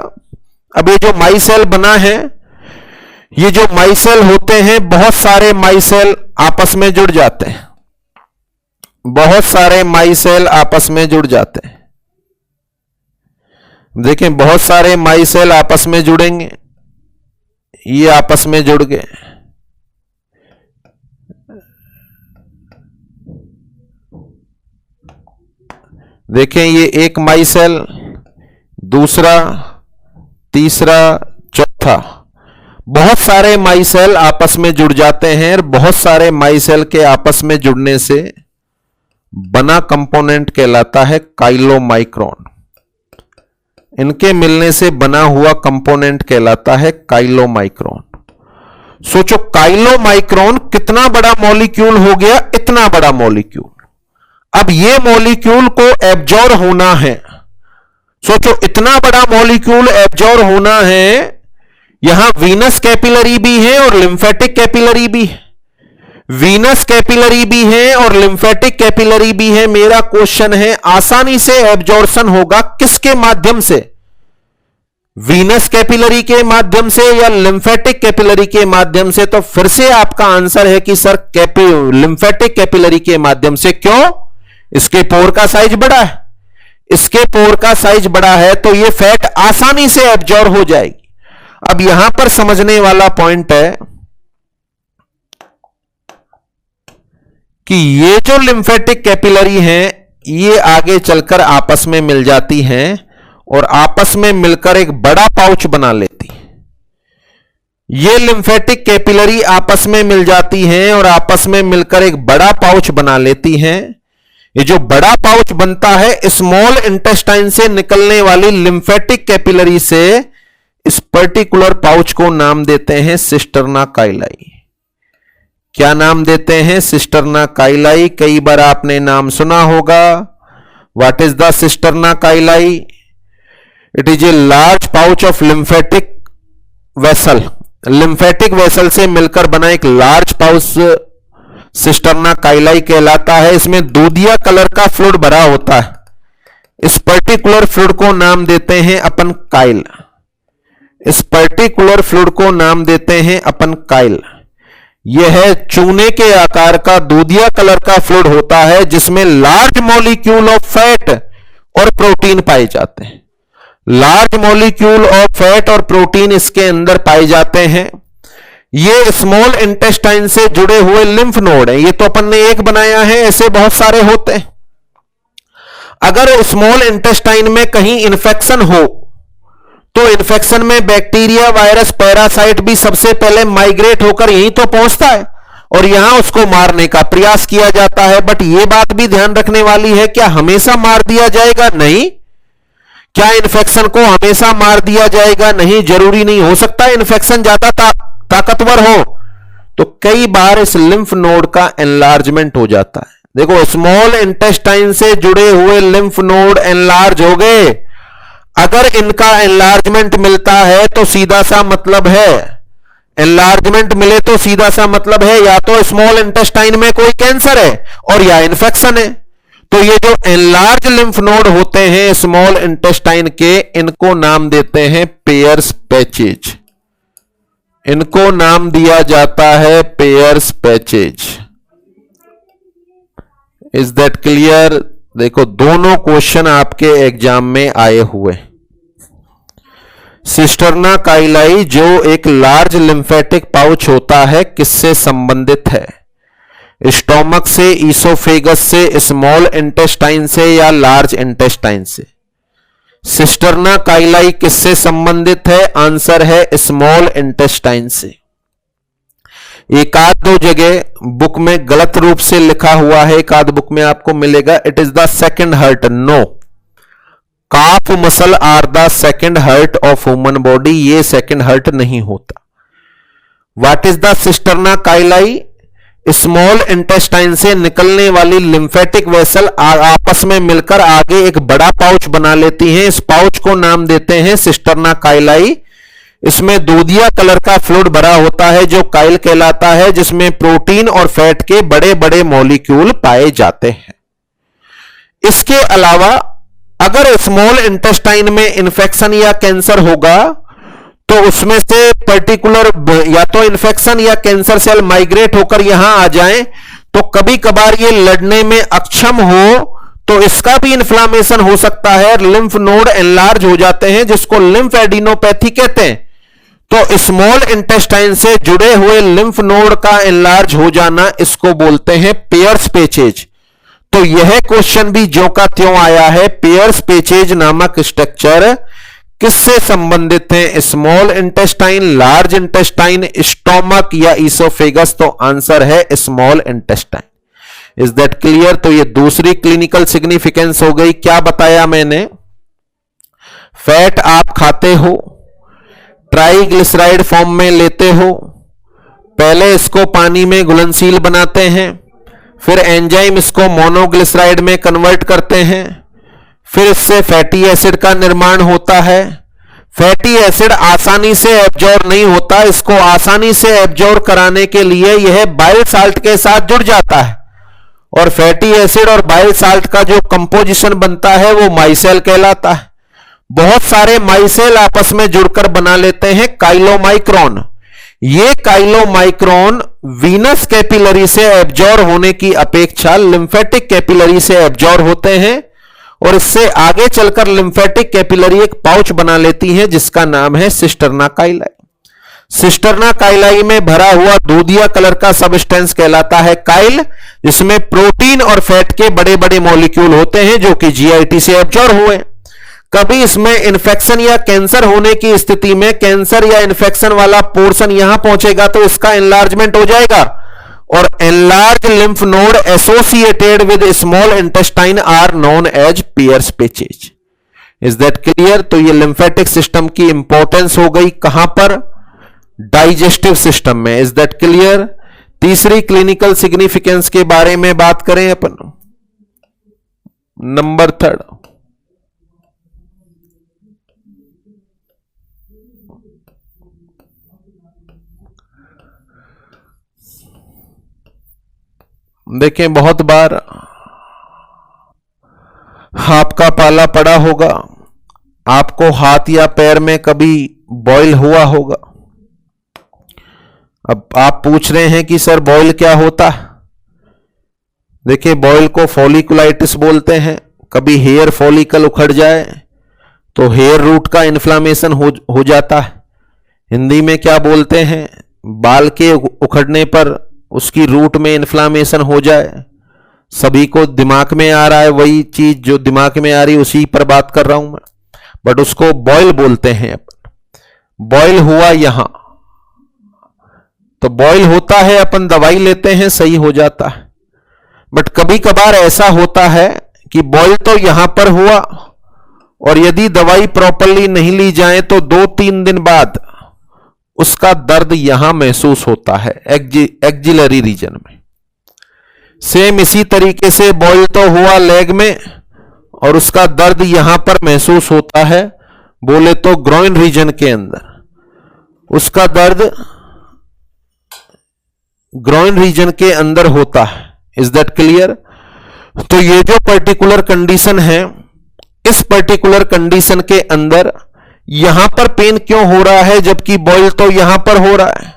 अब ये जो माइसेल बना है, ये जो माइसेल होते हैं, बहुत सारे माइसेल आपस में जुड़ जाते हैं, बहुत सारे माइसेल आपस में जुड़ जाते हैं। देखें, बहुत सारे माइसेल आपस में जुड़ेंगे, ये आपस में जुड़ गए। देखें, ये एक माइसेल, दूसरा, तीसरा, चौथा, बहुत सारे माइसेल आपस में जुड़ जाते हैं। और बहुत सारे माइसेल के आपस में जुड़ने से बना कंपोनेंट कहलाता है काइलोमाइक्रोन। इनके मिलने से बना हुआ कंपोनेंट कहलाता है काइलोमाइक्रोन। सोचो, काइलोमाइक्रोन कितना बड़ा मॉलिक्यूल हो गया, इतना बड़ा मॉलिक्यूल। अब ये मॉलिक्यूल को एब्जॉर्ब होना है। सोचो, इतना बड़ा मॉलिक्यूल एब्जॉर्ब होना है। यहां वीनस कैपिलरी भी है और लिम्फेटिक कैपिलरी भी है, वीनस कैपिलरी भी है और लिम्फेटिक कैपिलरी भी है। मेरा क्वेश्चन है, आसानी से एब्जॉर्प्शन होगा किसके माध्यम से? वीनस कैपिलरी के माध्यम से या लिम्फेटिक कैपिलरी के माध्यम से? तो फिर से आपका आंसर है कि सर लिम्फेटिक कैपिलरी के माध्यम से। क्यों? इसके पोर का साइज बड़ा है, इसके पोर का साइज बड़ा है, तो ये फैट आसानी से एब्जॉर्ब हो जाएगी। अब यहां पर समझने वाला पॉइंट है कि ये जो लिम्फेटिक कैपिलरी हैं, ये आगे चलकर आपस में मिल जाती हैं और आपस में मिलकर एक बड़ा पाउच बना लेती। ये लिम्फेटिक कैपिलरी आपस में मिल जाती हैं और आपस में मिलकर एक बड़ा पाउच बना लेती हैं। ये जो बड़ा पाउच बनता है स्मॉल इंटेस्टाइन से निकलने वाली लिम्फेटिक कैपिलरी से, इस पर्टिकुलर पाउच को नाम देते हैं सिस्टर्ना काइलाई। क्या नाम देते हैं? Cisterna chyli. कई बार आपने नाम सुना होगा। What is the cisterna chyli? It is a large pouch of lymphatic vessel. Lymphatic vessel से मिलकर बना एक लार्ज पाउच सिस्टर्ना काइलाई कहलाता है। इसमें दूधिया कलर का फ्लूइड भरा होता है। इस पर्टिकुलर फ्लूइड को नाम देते हैं अपन काइल। इस पर्टिकुलर फ्लूइड को नाम देते हैं अपन काइल। यह चूने के आकार का दूधिया कलर का फ्लूइड होता है जिसमें लार्ज मॉलिक्यूल ऑफ फैट और प्रोटीन पाए जाते हैं। लार्ज मॉलिक्यूल ऑफ फैट और प्रोटीन इसके अंदर पाए जाते हैं। ये स्मॉल इंटेस्टाइन से जुड़े हुए लिम्फ नोड है। ये तो अपन ने एक बनाया है, ऐसे बहुत सारे होते हैं। अगर स्मॉल इंटेस्टाइन में कहीं इन्फेक्शन हो तो इन्फेक्शन में बैक्टीरिया, वायरस, पैरासाइट भी सबसे पहले माइग्रेट होकर यहीं तो पहुंचता है और यहां उसको मारने का प्रयास किया जाता है। बट यह बात भी ध्यान रखने वाली है, क्या हमेशा मार दिया जाएगा? नहीं। क्या इन्फेक्शन को हमेशा मार दिया जाएगा? नहीं, जरूरी नहीं। हो सकता है इन्फेक्शन ज्यादा ताकतवर हो तो कई बार इस लिम्फ नोड का एनलार्जमेंट हो जाता है। देखो, स्मॉल इंटेस्टाइन से जुड़े हुए लिम्फ नोड एनलार्ज हो गए। अगर इनका एनलार्जमेंट मिलता है तो सीधा सा मतलब है, एनलार्जमेंट मिले तो सीधा सा मतलब है या तो स्मॉल इंटेस्टाइन में कोई कैंसर है और या इन्फेक्शन है। तो ये जो एनलार्ज लिम्फ नोड होते हैं स्मॉल इंटेस्टाइन के, इनको नाम देते हैं पेयर्स पैचेज। इनको नाम दिया जाता है pairs patches. Is that clear? देखो, दोनों क्वेश्चन आपके एग्जाम में आए हुए। सिस्टर्ना काइलाई जो एक लार्ज लिम्फेटिक पाउच होता है, किससे संबंधित है? स्टोमक से, ईसोफेगस से, स्मॉल इंटेस्टाइन से या लार्ज इंटेस्टाइन से? सिस्टर्ना काइलाई किससे संबंधित है? आंसर है स्मॉल इंटेस्टाइन से। एक आध दो जगह बुक में गलत रूप से लिखा हुआ है, एक आध बुक में आपको मिलेगा it is the second heart. No, calf muscle are the second heart of human body. ये सेकंड हार्ट नहीं होता। What is the cisterna chyli? Small intestine से निकलने वाली लिम्फेटिक वेसल आपस में मिलकर आगे एक बड़ा पाउच बना लेती हैं। इस पाउच को नाम देते हैं सिस्टर्ना काइलाई। इसमें दूधिया कलर का फ्लूइड भरा होता है जो काइल कहलाता है, जिसमें प्रोटीन और फैट के बड़े बड़े मॉलिक्यूल पाए जाते हैं। इसके अलावा अगर स्मॉल इंटेस्टाइन में इंफेक्शन या कैंसर होगा तो उसमें से पर्टिकुलर या तो इंफेक्शन या कैंसर सेल माइग्रेट होकर यहां आ जाएं, तो कभी कभार ये लड़ने में अक्षम हो तो इसका भी इन्फ्लामेशन हो सकता है। लिम्फ नोड एनलार्ज हो जाते हैं जिसको लिम्फ एडिनोपैथी कहते हैं। तो स्मॉल इंटेस्टाइन से जुड़े हुए लिम्फ नोड का एनलार्ज हो जाना, इसको बोलते हैं पेयर्स पैचेज। तो यह क्वेश्चन भी ज्यों का त्यों आया है। पेयर्स पैचेज नामक स्ट्रक्चर किससे संबंधित है? Small intestine, large intestine, stomach या ईसोफेगस? तो आंसर है small intestine. Is that clear? तो ये दूसरी क्लिनिकल सिग्निफिकेंस हो गई। क्या बताया मैंने? फैट आप खाते हो, ट्राइग्लिसराइड फॉर्म में लेते हो, पहले इसको पानी में घुलनशील बनाते हैं, फिर एंजाइम इसको मोनोग्लिसराइड में कन्वर्ट करते हैं, फिर इससे फैटी एसिड का निर्माण होता है। फैटी एसिड आसानी से एब्जॉर्ब नहीं होता, इसको आसानी से एब्जॉर्ब कराने के लिए यह बाइल साल्ट के साथ जुड़ जाता है और फैटी एसिड और बाइल साल्ट का जो कंपोजिशन बनता है वो माइसेल कहलाता है। बहुत सारे माइसेल आपस में जुड़कर बना लेते हैं काइलोमाइक्रोन। ये काइलोमाइक्रोन वीनस कैपिलरी से एब्जॉर्ब होने की अपेक्षा लिम्फेटिक कैपिलरी से एब्जॉर्ब होते हैं और इससे आगे चलकर लिम्फेटिक कैपिलरी एक पाउच बना लेती है जिसका नाम है सिस्टर्ना काइलाई। सिस्टर्ना काइलाई में भरा हुआ दूधिया कलर का सबस्टेंस कहलाता है काइल, जिसमें प्रोटीन और फैट के बड़े बड़े मॉलिक्यूल होते हैं जो कि जीआईटी से एब्जॉर्ब हुए। कभी इसमें इन्फेक्शन या कैंसर होने की स्थिति में कैंसर या इन्फेक्शन वाला पोर्शन यहां पहुंचेगा तो इसका एनलार्जमेंट हो जाएगा, और enlarge lymph node associated with small intestine are known as Peyer's patches. Is that clear? तो ये लिम्फेटिक सिस्टम की इंपॉर्टेंस हो गई कहां पर? डाइजेस्टिव सिस्टम में। Is that clear? तीसरी क्लिनिकल सिग्निफिकेंस के बारे में बात करें अपन, नंबर 3, देखें बहुत बार आपका पाला पड़ा होगा, आपको हाथ या पैर में कभी बॉयल हुआ होगा। अब आप पूछ रहे हैं कि सर बॉयल क्या होता है? देखिए बॉयल को फॉलिकुलाइटिस बोलते हैं। कभी हेयर फॉलिकल उखड़ जाए तो हेयर रूट का इन्फ्लामेशन हो जाता है। हिंदी में क्या बोलते हैं? बाल के उखड़ने पर उसकी रूट में इन्फ्लामेशन हो जाए। सभी को दिमाग में आ रहा है वही चीज जो दिमाग में आ रही उसी पर बात कर रहा हूं मैं, बट उसको बॉयल बोलते हैं अपन। बॉयल हुआ यहां तो बॉयल होता है, अपन दवाई लेते हैं सही हो जाता है। बट कभी कभार ऐसा होता है कि बॉयल तो यहां पर हुआ और यदि दवाई प्रॉपरली नहीं ली जाए तो 2-3 दिन बाद उसका दर्द यहां महसूस होता है एक्जिलरी रीजन में। सेम इसी तरीके से बॉयल तो हुआ लेग में और उसका दर्द यहां पर महसूस होता है, बोले तो ग्रोइन रीजन के अंदर उसका दर्द ग्रोइन रीजन के अंदर होता है। Is that clear? तो ये जो पर्टिकुलर कंडीशन है, इस पर्टिकुलर कंडीशन के अंदर यहां पर पेन क्यों हो रहा है जबकि बॉयल तो यहां पर हो रहा है?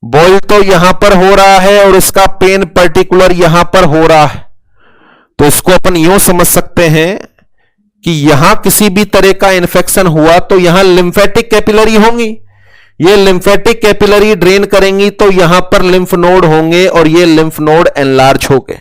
बॉयल तो यहां पर हो रहा है और इसका पेन पर्टिकुलर यहां पर हो रहा है। तो इसको अपन यूं समझ सकते हैं कि यहां किसी भी तरह का इंफेक्शन हुआ तो यहां लिम्फेटिक कैपिलरी होंगी, ये लिम्फेटिक कैपिलरी ड्रेन करेंगी तो यहां पर लिम्फ नोड होंगे और ये लिम्फ नोड एनलार्ज हो गए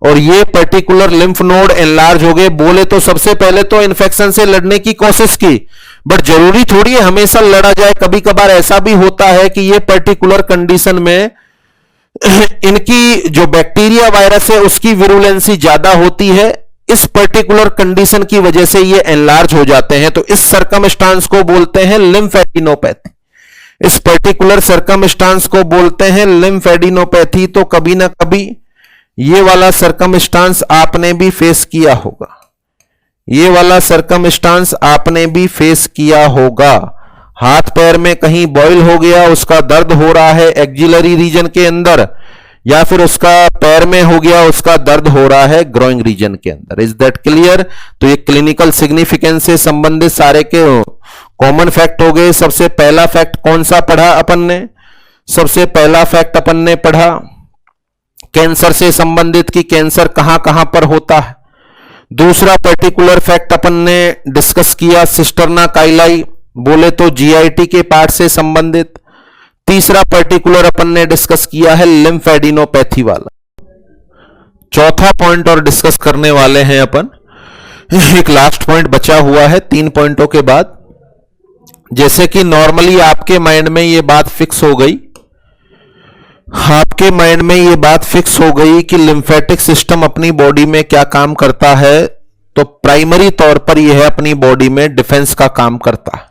और ये पर्टिकुलर लिम्फ नोड एनलार्ज हो गए। बोले तो सबसे पहले तो इन्फेक्शन से लड़ने की कोशिश की, बट जरूरी थोड़ी है हमेशा लड़ा जाए। कभी कभार ऐसा भी होता है कि ये पर्टिकुलर कंडीशन में इनकी जो बैक्टीरिया वायरस है उसकी विरुलेंसी ज्यादा होती है, इस पर्टिकुलर कंडीशन की वजह से ये एनलार्ज हो जाते हैं। तो इस सर्कमस्टांस को बोलते हैं लिम्फेडिनोपैथी। इस पर्टिकुलर सर्कमस्टांस को बोलते हैं लिम्फेडिनोपैथी। तो कभी ना कभी ये वाला सर्कमस्टांस आपने भी फेस किया होगा, ये वाला सर्कमस्टांस आपने भी फेस किया होगा। हाथ पैर में कहीं बॉयल हो गया, उसका दर्द हो रहा है एक्जिलरी रीजन के अंदर, या फिर उसका पैर में हो गया उसका दर्द हो रहा है ग्रोइंग रीजन के अंदर। Is that clear? तो ये क्लिनिकल सिग्निफिकेंस से संबंधित सारे के कॉमन फैक्ट हो गए। सबसे पहला फैक्ट कौन सा पढ़ा अपन ने? सबसे पहला फैक्ट अपन ने पढ़ा कैंसर से संबंधित कि कैंसर कहां कहां पर होता है। दूसरा पर्टिकुलर फैक्ट अपन ने डिस्कस किया सिस्टर्ना काइलाई, बोले तो जीआईटी के पार्ट से संबंधित। तीसरा पर्टिकुलर अपन ने डिस्कस किया है लिम्फेडिनोपैथी वाला। चौथा पॉइंट और डिस्कस करने वाले हैं अपन, एक लास्ट पॉइंट बचा हुआ है 3 पॉइंटों के बाद। जैसे कि नॉर्मली आपके माइंड में ये बात फिक्स हो गई, आपके माइंड में ये बात फिक्स हो गई कि लिम्फेटिक सिस्टम अपनी बॉडी में क्या काम करता है, तो प्राइमरी तौर पर यह अपनी बॉडी में डिफेंस का काम करता है।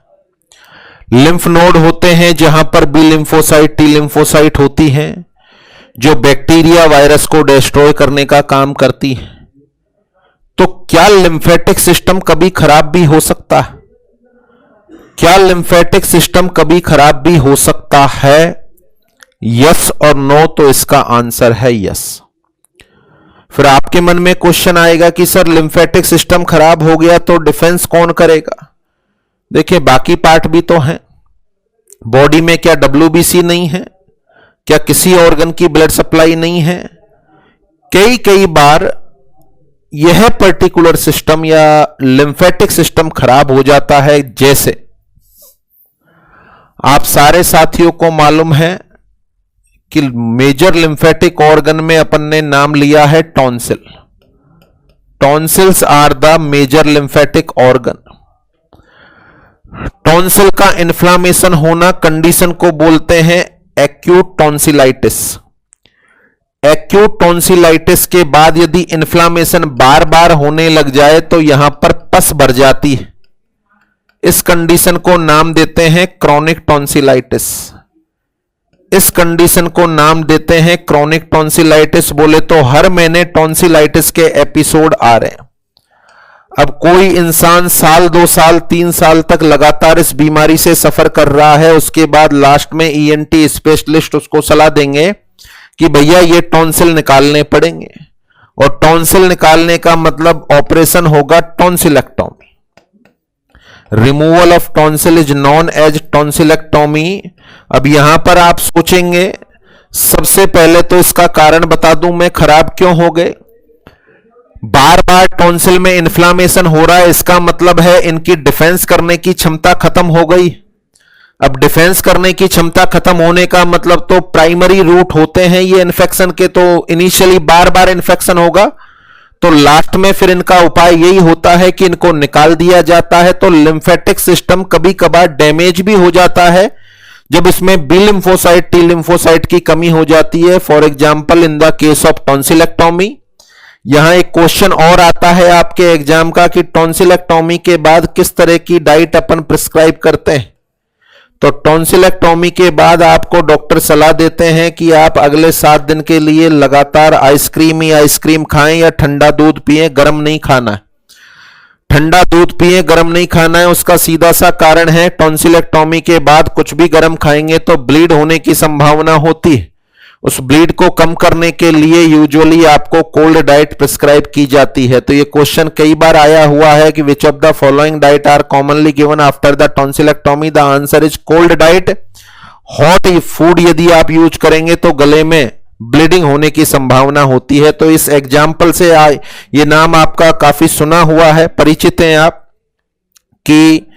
लिम्फ नोड होते हैं जहां पर बी लिम्फोसाइट टी लिम्फोसाइट होती हैं जो बैक्टीरिया वायरस को डिस्ट्रॉय करने का काम करती है। तो क्या लिम्फेटिक सिस्टम कभी खराब भी हो सकता है? क्या लिम्फेटिक सिस्टम कभी खराब भी हो सकता है? यस और नो? तो इसका आंसर है यस। फिर आपके मन में क्वेश्चन आएगा कि सर लिम्फेटिक सिस्टम खराब हो गया तो डिफेंस कौन करेगा? देखिए बाकी पार्ट भी तो हैं। बॉडी में क्या WBC नहीं है? क्या किसी ऑर्गन की ब्लड सप्लाई नहीं है? कई बार यह पर्टिकुलर सिस्टम या लिम्फेटिक सिस्टम खराब हो जाता है। जैसे आप सारे साथियों को मालूम है कि मेजर लिम्फेटिक ऑर्गन में अपन ने नाम लिया है tonsil. Tonsils are the major lymphatic organ. Tonsil का इन्फ्लामेशन होना कंडीशन को बोलते हैं एक्यूट टॉन्सिलाइटिस। एक्यूट टॉन्सिलाइटिस के बाद यदि इन्फ्लामेशन बार बार होने लग जाए तो यहां पर पस भर जाती है। इस कंडीशन को नाम देते हैं क्रॉनिक टॉन्सिलाइटिस। इस कंडीशन को नाम देते हैं क्रॉनिक टॉन्सिलाइटिस। बोले तो हर महीने टॉन्सिलाइटिस के एपिसोड आ रहे हैं। अब कोई इंसान साल 2 साल 3 साल तक लगातार इस बीमारी से सफर कर रहा है, उसके बाद लास्ट में ईएनटी स्पेशलिस्ट उसको सलाह देंगे कि भैया ये टॉन्सिल निकालने पड़ेंगे, और टॉन्सिल निकालने का मतलब ऑपरेशन होगा tonsillectomy. Removal of tonsil is known as tonsillectomy. अब यहां पर आप सोचेंगे, सबसे पहले तो इसका कारण बता दूं मैं, खराब क्यों हो गए। बार बार टॉन्सिल में इन्फ्लामेशन हो रहा है, इसका मतलब है इनकी डिफेंस करने की क्षमता खत्म हो गई। अब डिफेंस करने की क्षमता खत्म होने का मतलब तो प्राइमरी रूट होते हैं ये इन्फेक्शन के, तो इनिशियली बार बार इन्फेक्शन होगा, तो लास्ट में फिर इनका उपाय यही होता है कि इनको निकाल दिया जाता है। तो लिम्फेटिक सिस्टम कभी कभार डैमेज भी हो जाता है जब इसमें बी लिम्फोसाइट टी लिम्फोसाइट की कमी हो जाती है। For example in the case of tonsillectomy. यहां एक क्वेश्चन और आता है आपके एग्जाम का कि टॉन्सिलेक्टोमी के बाद किस तरह की डाइट अपन प्रिस्क्राइब करते हैं। तो टॉन्सिलेक्टोमी के बाद आपको डॉक्टर सलाह देते हैं कि आप अगले 7 दिन के लिए लगातार आइसक्रीम ही आइसक्रीम खाएं या ठंडा दूध पिएं, गर्म नहीं खाना है। ठंडा दूध पिएं, गर्म नहीं खाना है। उसका सीधा सा कारण है टॉन्सिलेक्टोमी के बाद कुछ भी गर्म खाएंगे तो ब्लीड होने की संभावना होती है। उस ब्लीड को कम करने के लिए यूजुअली आपको कोल्ड डाइट प्रिस्क्राइब की जाती है। तो ये क्वेश्चन कई बार आया हुआ है कि which of the following diet are commonly given after the tonsillectomy. The answer is cold diet. Hot food यदि आप यूज करेंगे तो गले में ब्लीडिंग होने की संभावना होती है। तो इस एग्जाम्पल से ये नाम आपका काफी सुना हुआ है, परिचित हैं आप, कि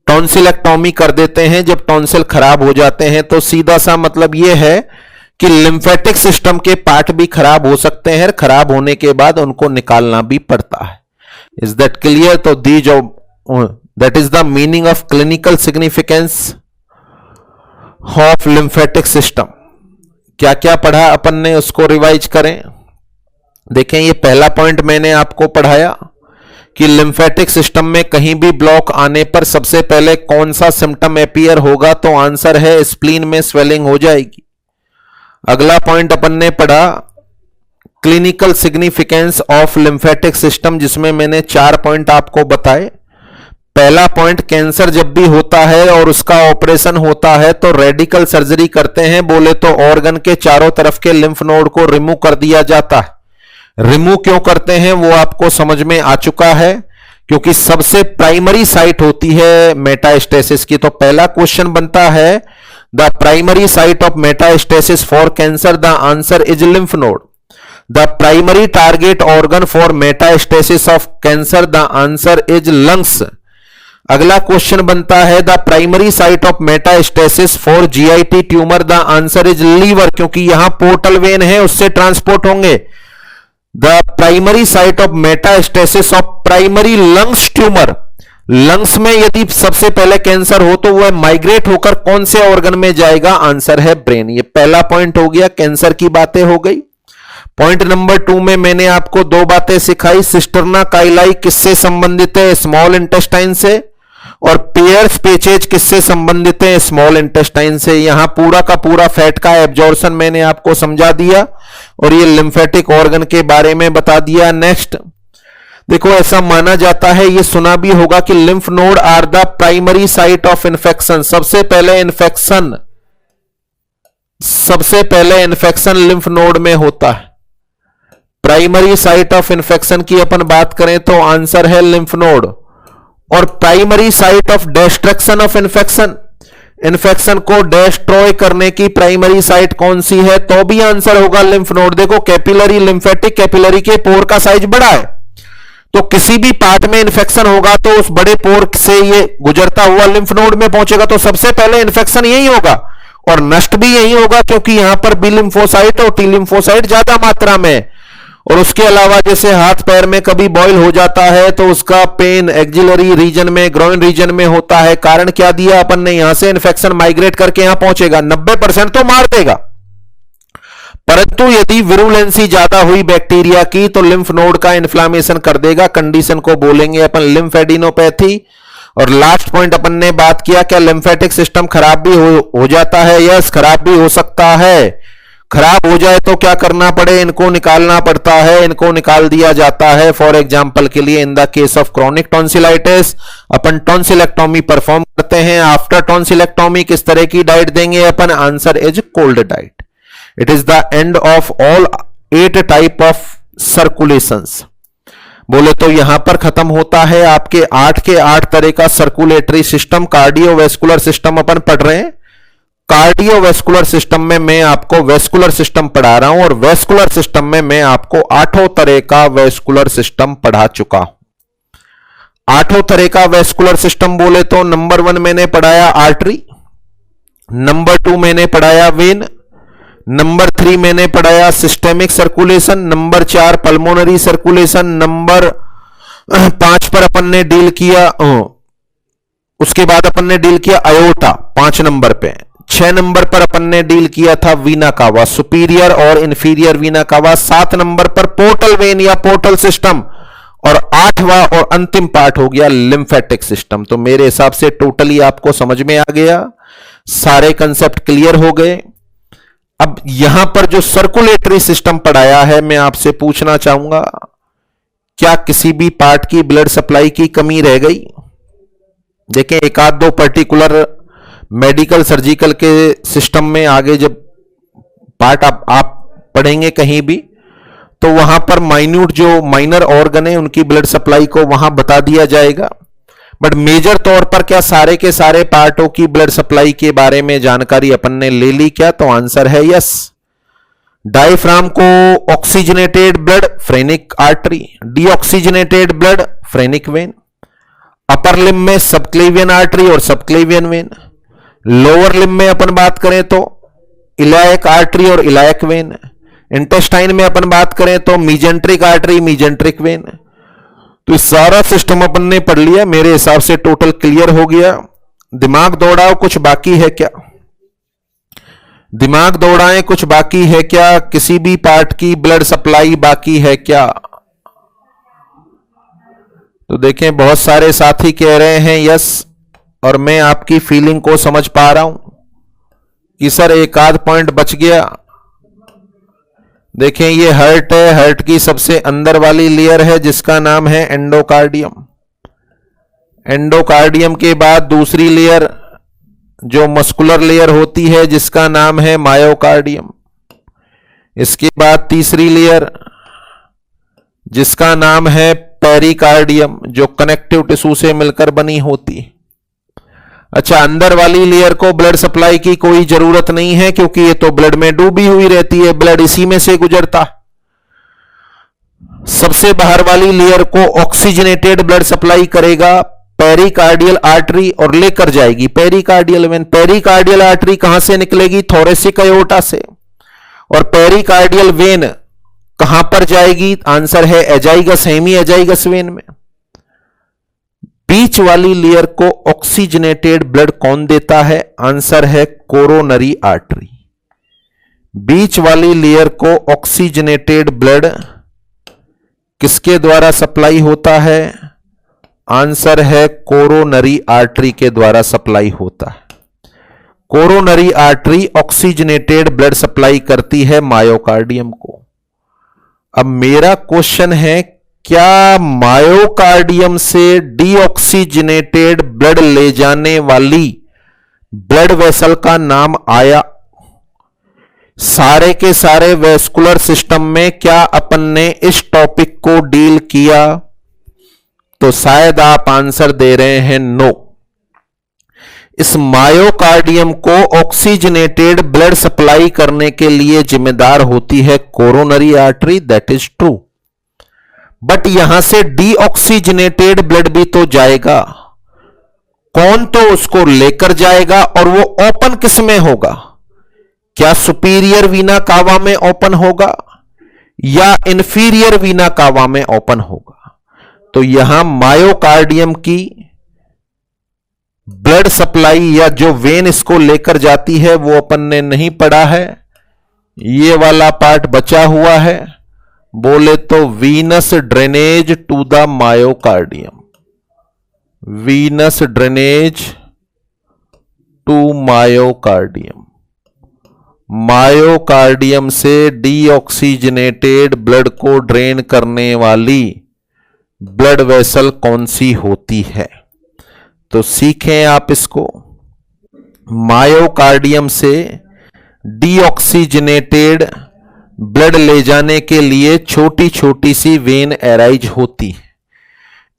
टॉन्सिलेक्टोमी कर देते हैं जब टॉन्सिल खराब हो जाते हैं। तो सीधा सा मतलब यह है कि लिम्फेटिक सिस्टम के पार्ट भी खराब हो सकते हैं, खराब होने के बाद उनको निकालना भी पड़ता है। Is that clear? तो दी जो that is the meaning of clinical significance of lymphatic system. क्या क्या पढ़ा अपन ने उसको रिवाइज करें। देखें, ये पहला पॉइंट मैंने आपको पढ़ाया कि लिम्फेटिक सिस्टम में कहीं भी ब्लॉक आने पर सबसे पहले कौन सा सिम्टम अपीयर होगा, तो आंसर है स्प्लीन में स्वेलिंग हो जाएगी। अगला पॉइंट अपन ने पढ़ा clinical significance of lymphatic system, जिसमें मैंने 4 पॉइंट आपको बताए। पहला पॉइंट, कैंसर जब भी होता है और उसका ऑपरेशन होता है तो रेडिकल सर्जरी करते हैं। बोले तो ऑर्गन के चारों तरफ के लिम्फ नोड को रिमूव कर दिया जाता है। रिमूव क्यों करते हैं वो आपको समझ में आ चुका है, क्योंकि सबसे प्राइमरी साइट होती है मेटास्टेसिस की। तो पहला क्वेश्चन बनता है the primary site of metastasis for cancer, the answer is lymph node. The primary target organ for metastasis of cancer, the answer is lungs. अगला क्वेश्चन बनता है the primary site of metastasis for GIT tumor, the answer is liver, क्योंकि यहां पोर्टल वेन है उससे ट्रांसपोर्ट होंगे। The primary site of metastasis of primary lungs tumor, lungs में यदि सबसे पहले कैंसर हो तो वह माइग्रेट होकर कौन से ऑर्गन में जाएगा, आंसर है ब्रेन। ये पहला पॉइंट हो गया, कैंसर की बातें हो गई। पॉइंट नंबर 2 में मैंने आपको 2 बातें सिखाई। सिस्टर्ना काइलाई किससे संबंधित है, स्मॉल इंटेस्टाइन से, और पेयर्स पेचेज किससे संबंधित है, स्मॉल इंटेस्टाइन से। यहां पूरा का पूरा फैट का एब्जॉर्प्शन मैंने आपको समझा दिया और ये लिम्फेटिक ऑर्गन के बारे में बता दिया। नेक्स्ट देखो, ऐसा माना जाता है, ये सुना भी होगा कि lymph node are the primary site of infection. सबसे पहले इन्फेक्शन लिम्फ नोड में होता है। प्राइमरी साइट ऑफ इन्फेक्शन की अपन बात करें तो आंसर है लिम्फ नोड। और primary site of destruction of infection को डिस्ट्रॉय करने की प्राइमरी साइट कौन सी है, तो भी आंसर होगा लिम्फ नोड। देखो, कैपिलरी लिम्फेटिक कैपिलरी के पोर का साइज बड़ा है, तो किसी भी पार्ट में इन्फेक्शन होगा तो उस बड़े पोर से ये गुजरता हुआ लिम्फ नोड में पहुंचेगा। तो सबसे पहले इन्फेक्शन यही होगा और नष्ट भी यही होगा, क्योंकि यहां पर बी लिम्फोसाइट और टी लिम्फोसाइट ज्यादा मात्रा में। और उसके अलावा जैसे हाथ पैर में कभी बॉयल हो जाता है तो उसका पेन एक्सिलरी रीजन में, ग्रोइन रीजन में होता है। कारण क्या दिया अपन ने, यहां से इन्फेक्शन माइग्रेट करके यहां पहुंचेगा, 90% तो मार देगा, परंतु यदि विरुलेंसी ज्यादा हुई बैक्टीरिया की तो लिम्फ नोड का इन्फ्लामेशन कर देगा। कंडीशन को बोलेंगे अपन लिम्फेडिनोपैथी। और लास्ट पॉइंट अपन ने बात किया, क्या लिम्फेटिक सिस्टम खराब भी हो जाता है? यस, खराब भी हो सकता है। खराब हो जाए तो क्या करना पड़े, इनको निकालना पड़ता है, इनको निकाल दिया जाता है। फॉर एग्जांपल के लिए in the case of chronic tonsillitis अपन टॉन्सिलेक्टोमी परफॉर्म करते हैं। आफ्टर टॉन्सिलेक्टोमी किस तरह की डाइट देंगे अपन? Answer is cold diet. It is the end of all 8 type of circulations. बोले तो यहां पर खत्म होता है आपके 8 के 8 तरह का सर्कुलेटरी सिस्टम। कार्डियोवैस्कुलर सिस्टम अपन पढ़ रहे हैं। कार्डियोवैस्कुलर सिस्टम में मैं आपको वैस्कुलर सिस्टम पढ़ा रहा हूं और वैस्कुलर सिस्टम में मैं आपको 8 तरह का वैस्कुलर सिस्टम पढ़ा चुका हूं। 8 तरह का वैस्कुलर सिस्टम बोले तो नंबर 1 मैंने पढ़ाया आर्टरी, नंबर 2 मैंने पढ़ाया वेन, नंबर 3 मैंने पढ़ाया systemic circulation, number 4 pulmonary circulation, number 5 पर अपन ने डील किया, उसके बाद अपन ने डील किया अयोर्टा 5 नंबर पे। 6 नंबर पर अपन ने डील किया था वीना कावा, सुपीरियर और इंफीरियर वीना कावा। 7 नंबर पर पोर्टल वेन या पोर्टल सिस्टम, और 8वां और अंतिम पार्ट हो गया लिम्फेटिक सिस्टम। तो मेरे हिसाब से टोटली आपको समझ में आ गया, सारे कंसेप्ट क्लियर हो गए। अब यहां पर जो सर्कुलेटरी सिस्टम पढ़ाया है, मैं आपसे पूछना चाहूंगा, क्या किसी भी पार्ट की ब्लड सप्लाई की कमी रह गई? देखें, एक आध दो पर्टिकुलर मेडिकल सर्जिकल के सिस्टम में आगे जब पार्ट आप पढ़ेंगे कहीं भी, तो वहां पर माइन्यूट जो माइनर ऑर्गन है उनकी ब्लड सप्लाई को वहां बता दिया जाएगा। बट मेजर तौर पर क्या सारे के सारे पार्टों की ब्लड सप्लाई के बारे में जानकारी अपन ने ले ली क्या? तो आंसर है यस। डायफ्राम को oxygenated blood phrenic artery, deoxygenated blood phrenic when, upper limb में सबक्लेवियन आर्टरी और सबक्लेवियन वेन, लोअर लिम्ब में अपन बात करें तो इलायक आर्टरी और इलायक वेन, इंटेस्टाइन में अपन बात करें तो मीजेंट्रिक आर्टरी मीजेंट्रिक वेन। तो इस सारा सिस्टम अपन ने पढ़ लिया, मेरे हिसाब से टोटल क्लियर हो गया। दिमाग दौड़ाओ, कुछ बाकी है क्या? दिमाग दौड़ाएं, कुछ बाकी है क्या? किसी भी पार्ट की ब्लड सप्लाई बाकी है क्या? तो देखें, बहुत सारे साथी कह रहे हैं यस, और मैं आपकी फीलिंग को समझ पा रहा हूं कि सर एक आध पॉइंट बच गया। देखें, ये हार्ट है, हार्ट की सबसे अंदर वाली लेयर है जिसका नाम है एंडोकार्डियम। एंडोकार्डियम के बाद दूसरी लेयर जो मस्कुलर लेयर होती है जिसका नाम है मायोकार्डियम। इसके बाद तीसरी लेयर जिसका नाम है पेरिकार्डियम, जो कनेक्टिव टिश्यू से मिलकर बनी होती। अच्छा, अंदर वाली लेयर को ब्लड सप्लाई की कोई जरूरत नहीं है क्योंकि ये तो ब्लड में डूबी हुई रहती है, ब्लड इसी में से गुजरता। सबसे बाहर वाली लेयर को ऑक्सीजनेटेड ब्लड सप्लाई करेगा पेरिकार्डियल आर्टरी और लेकर जाएगी पेरिकार्डियल वेन। पेरिकार्डियल आर्टरी कहां से निकलेगी? थोरेसिक अयोर्टा से। और पेरिकार्डियल वेन कहां पर जाएगी? आंसर है एजाइगस, हेमी एजाइगस वेन में। बीच वाली लेयर को ऑक्सीजनेटेड ब्लड कौन देता है? आंसर है कोरोनरी आर्टरी। बीच वाली लेयर को ऑक्सीजनेटेड ब्लड किसके द्वारा सप्लाई होता है? आंसर है कोरोनरी आर्टरी के द्वारा सप्लाई होता है। Coronary artery oxygenated blood supply करती है मायोकार्डियम को। अब मेरा क्वेश्चन है, क्या मायोकार्डियम से डीऑक्सीजनेटेड ब्लड ले जाने वाली ब्लड वेसल का नाम आया? सारे के सारे वेस्कुलर सिस्टम में क्या अपन ने इस टॉपिक को डील किया? तो शायद आप आंसर दे रहे हैं नो। इस मायोकार्डियम को ऑक्सीजनेटेड ब्लड सप्लाई करने के लिए जिम्मेदार होती है coronary artery, that is true. But यहां से डीऑक्सीजनेटेड ब्लड भी तो जाएगा, कौन तो उसको लेकर जाएगा? और वो ओपन किस में होगा? क्या सुपीरियर वीना कावा में ओपन होगा या इंफीरियर वीना कावा में ओपन होगा। तो यहां मायोकार्डियम की ब्लड सप्लाई या जो वेन इसको लेकर जाती है वो अपन ने नहीं पढ़ा है, ये वाला पार्ट बचा हुआ है। बोले तो venous drainage to the myocardium, venous drainage to myocardium. Myocardium से डीऑक्सीजनेटेड ब्लड को ड्रेन करने वाली ब्लड वेसल कौन सी होती है? तो सीखें आप इसको। मायोकार्डियम से डीऑक्सीजनेटेड ब्लड ले जाने के लिए छोटी छोटी सी वेन एराइज होती है।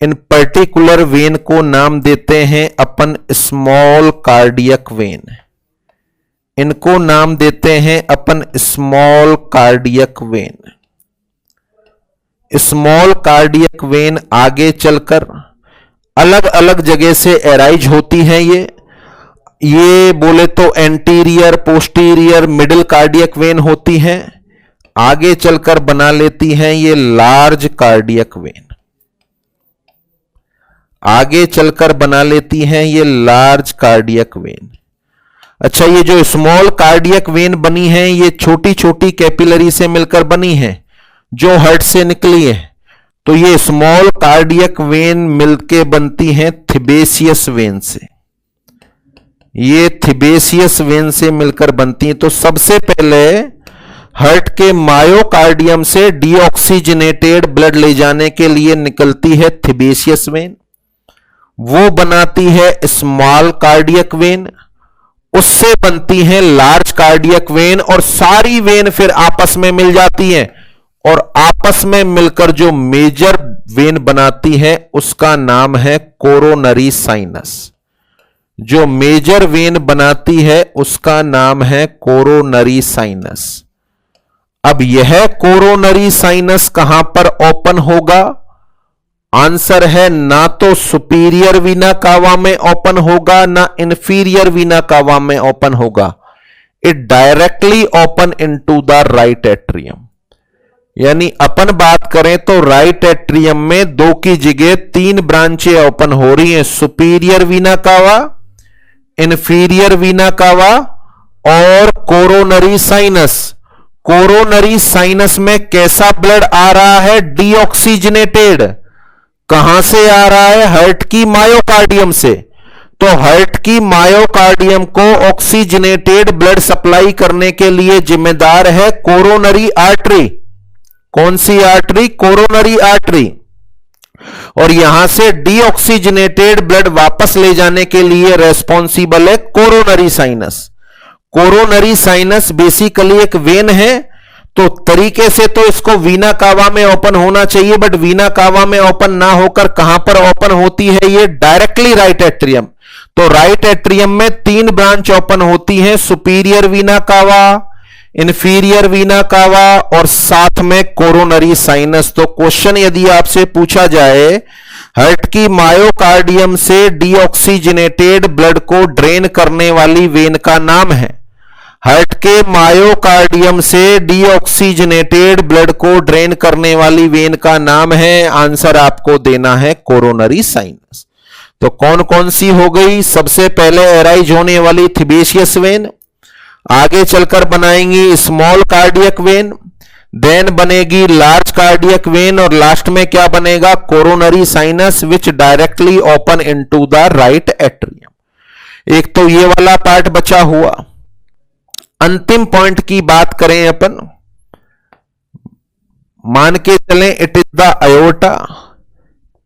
इन पर्टिकुलर वेन को नाम देते हैं अपन स्मॉल कार्डियक वेन। इनको नाम देते हैं अपन small cardiac vein. Small cardiac vein आगे चलकर अलग अलग जगह से एराइज होती हैं। ये बोले तो anterior, posterior, middle cardiac when होती हैं। आगे चलकर बना लेती हैं ये लार्ज कार्डियक वेन, आगे चलकर बना लेती हैं ये लार्ज कार्डियक वेन। अच्छा, ये जो स्मॉल कार्डियक वेन बनी है ये छोटी छोटी कैपिलरी से मिलकर बनी है जो हार्ट से निकली है। तो ये स्मॉल कार्डियक वेन मिलके बनती है थिबेसियस वेन से, ये थिबेसियस वेन से मिलकर बनती है। तो सबसे पहले हार्ट के मायोकार्डियम से डीऑक्सीजनेटेड ब्लड ले जाने के लिए निकलती है थिबेसियस वेन, वो बनाती है स्मॉल कार्डियक वेन, उससे बनती है लार्ज कार्डियक वेन, और सारी वेन फिर आपस में मिल जाती है और आपस में मिलकर जो मेजर वेन बनाती है उसका नाम है कोरोनरी साइनस। जो मेजर वेन बनाती है उसका नाम है कोरोनरी साइनस। अब यह कोरोनरी साइनस कहां पर ओपन होगा? आंसर है ना तो सुपीरियर वीना कावा में ओपन होगा ना इंफीरियर वीना कावा में ओपन होगा। It directly open into the right atrium. यानी अपन बात करें तो राइट एट्रियम में दो की जगह तीन ब्रांचें ओपन हो रही हैं, सुपीरियर वीना कावा, इंफीरियर वीना कावा और कोरोनरी साइनस। कोरोनरी साइनस में कैसा ब्लड आ रहा है? डीऑक्सीजनेटेड। कहां से आ रहा है? हार्ट की मायोकार्डियम से। तो हार्ट की मायोकार्डियम को ऑक्सीजनेटेड ब्लड सप्लाई करने के लिए जिम्मेदार है कोरोनरी आर्टरी। कौन सी आर्टरी? Coronary artery. और यहां से डीऑक्सीजनेटेड ब्लड वापस ले जाने के लिए रेस्पॉन्सिबल है coronary sinus. Coronary sinus basically एक वेन है, तो तरीके से तो इसको वीना कावा में ओपन होना चाहिए, बट वीना कावा में ओपन ना होकर कहां पर ओपन होती है? ये डायरेक्टली राइट एट्रियम। तो राइट एट्रियम में तीन ब्रांच ओपन होती हैं, सुपीरियर वीना कावा, इंफीरियर वीना कावा और साथ में कोरोनरी साइनस। तो क्वेश्चन यदि आपसे पूछा जाए हार्ट की मायोकार्डियम से डीऑक्सीजनेटेड ब्लड को ड्रेन करने वाली वेन का नाम है, हार्ट के मायोकार्डियम से डीऑक्सीजनेटेड ब्लड को ड्रेन करने वाली वेन का नाम है, आंसर आपको देना है कोरोनरी साइनस। तो कौन कौन सी हो गई? सबसे पहले एराइज होने वाली थिबेसियस वेन, आगे चलकर बनाएंगी स्मॉल कार्डियक वेन, देन बनेगी लार्ज कार्डियक वेन, और लास्ट में क्या बनेगा? Coronary sinus which directly open into the right atrium. एक तो ये वाला पार्ट बचा हुआ। अंतिम पॉइंट की बात करें अपन, मान के चलें इट इज द अयोर्टा।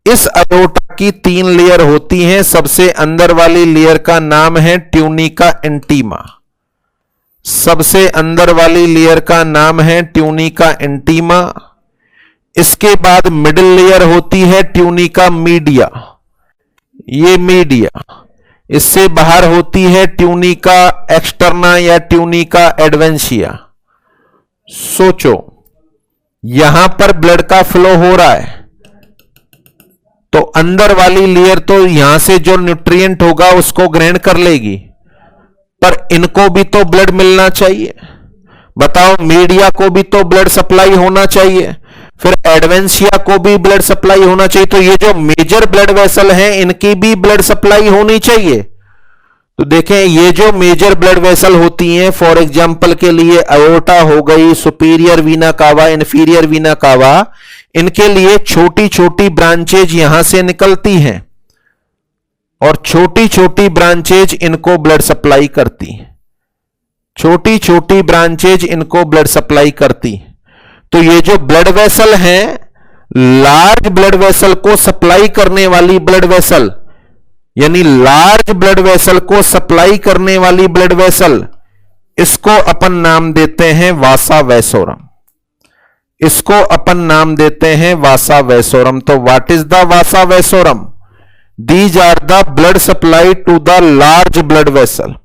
इस अयोर्टा की तीन लेयर होती हैं। सबसे अंदर वाली लेयर का नाम है ट्यूनिका इंटीमा, सबसे अंदर वाली लेयर का नाम है ट्यूनिका इंटीमा। इसके बाद मिडिल लेयर होती है ट्यूनिका मीडिया, ये मीडिया। इससे बाहर होती है ट्यूनिका एक्सटर्ना या ट्यूनिका एडवेंशिया। सोचो, यहां पर ब्लड का फ्लो हो रहा है, तो अंदर वाली लेयर तो यहां से जो न्यूट्रिएंट होगा उसको ग्रहण कर लेगी, पर इनको भी तो ब्लड मिलना चाहिए। बताओ, मीडिया को भी तो ब्लड सप्लाई होना चाहिए, फिर एडवेंशिया को भी ब्लड सप्लाई होना चाहिए, तो ये जो मेजर ब्लड वेसल हैं इनकी भी ब्लड सप्लाई होनी चाहिए। तो देखें, ये जो मेजर ब्लड वेसल होती हैं, फॉर एग्जांपल के लिए अयोर्टा हो गई, सुपीरियर वीना कावा, इंफीरियर वीना कावा, इनके लिए छोटी छोटी ब्रांचेज यहां से निकलती हैं और छोटी छोटी ब्रांचेज इनको ब्लड सप्लाई करती हैं, छोटी छोटी ब्रांचेज इनको ब्लड सप्लाई करती। तो ये जो ब्लड वेसल हैं, लार्ज ब्लड वेसल को सप्लाई करने वाली ब्लड वेसल, यानी लार्ज ब्लड वेसल को सप्लाई करने वाली ब्लड वेसल, इसको अपन नाम देते हैं वासा वैसोरम, इसको अपन नाम देते हैं वासा वैसोरम। तो what is the vasa vasorum? These are the blood supply to the large blood vessel,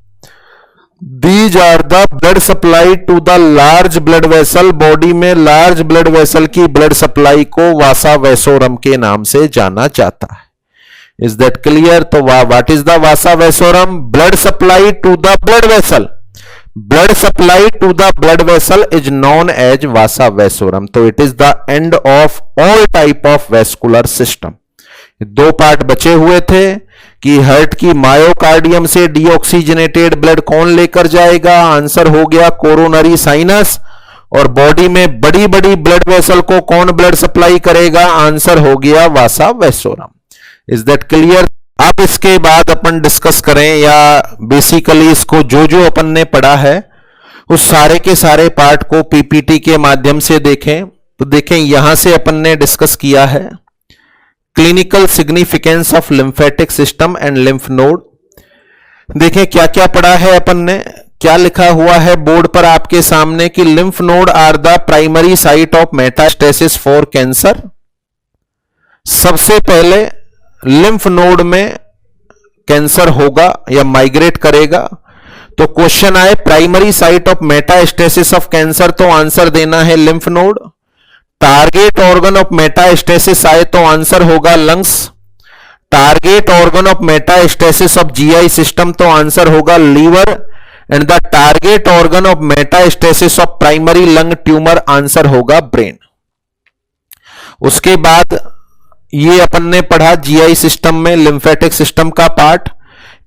these are the blood supply to the large blood vessel. Body में लार्ज ब्लड वेसल की ब्लड सप्लाई को वासा वैसोरम के नाम से जाना जाता है। Is that clear? तो what is the vasa vasorum? Blood supply to the blood vessel, blood supply to the blood vessel is known as vasa vasorum. तो it is the end of all type of vascular system. दो पार्ट बचे हुए थे कि हार्ट की मायोकार्डियम से डीऑक्सीजनेटेड ब्लड कौन लेकर जाएगा? आंसर हो गया कोरोनरी साइनस। और बॉडी में बड़ी बड़ी ब्लड वेसल को कौन ब्लड सप्लाई करेगा? आंसर हो गया vasa vasorum. Is that clear? अब इसके बाद अपन डिस्कस करें, या बेसिकली इसको जो अपन ने पढ़ा है उस सारे के सारे पार्ट को पीपीटी के माध्यम से देखें। तो देखें, यहां से अपन ने डिस्कस किया है clinical significance of lymphatic system and lymph node. देखें क्या क्या पढ़ा है अपन ने, क्या लिखा हुआ है बोर्ड पर आपके सामने कि lymph node are the primary site of metastasis for cancer. सबसे पहले लिम्फ नोड में कैंसर होगा या माइग्रेट करेगा। तो क्वेश्चन आए primary site of metastasis of cancer, तो आंसर देना है lymph node. Target organ of metastasis आए तो आंसर होगा lungs. Target organ of metastasis of GI system, तो आंसर होगा liver. And the target organ of metastasis of primary lung tumour, answer होगा ब्रेन। उसके बाद ये अपन ने पढ़ा जीआई सिस्टम में लिम्फेटिक सिस्टम का पार्ट।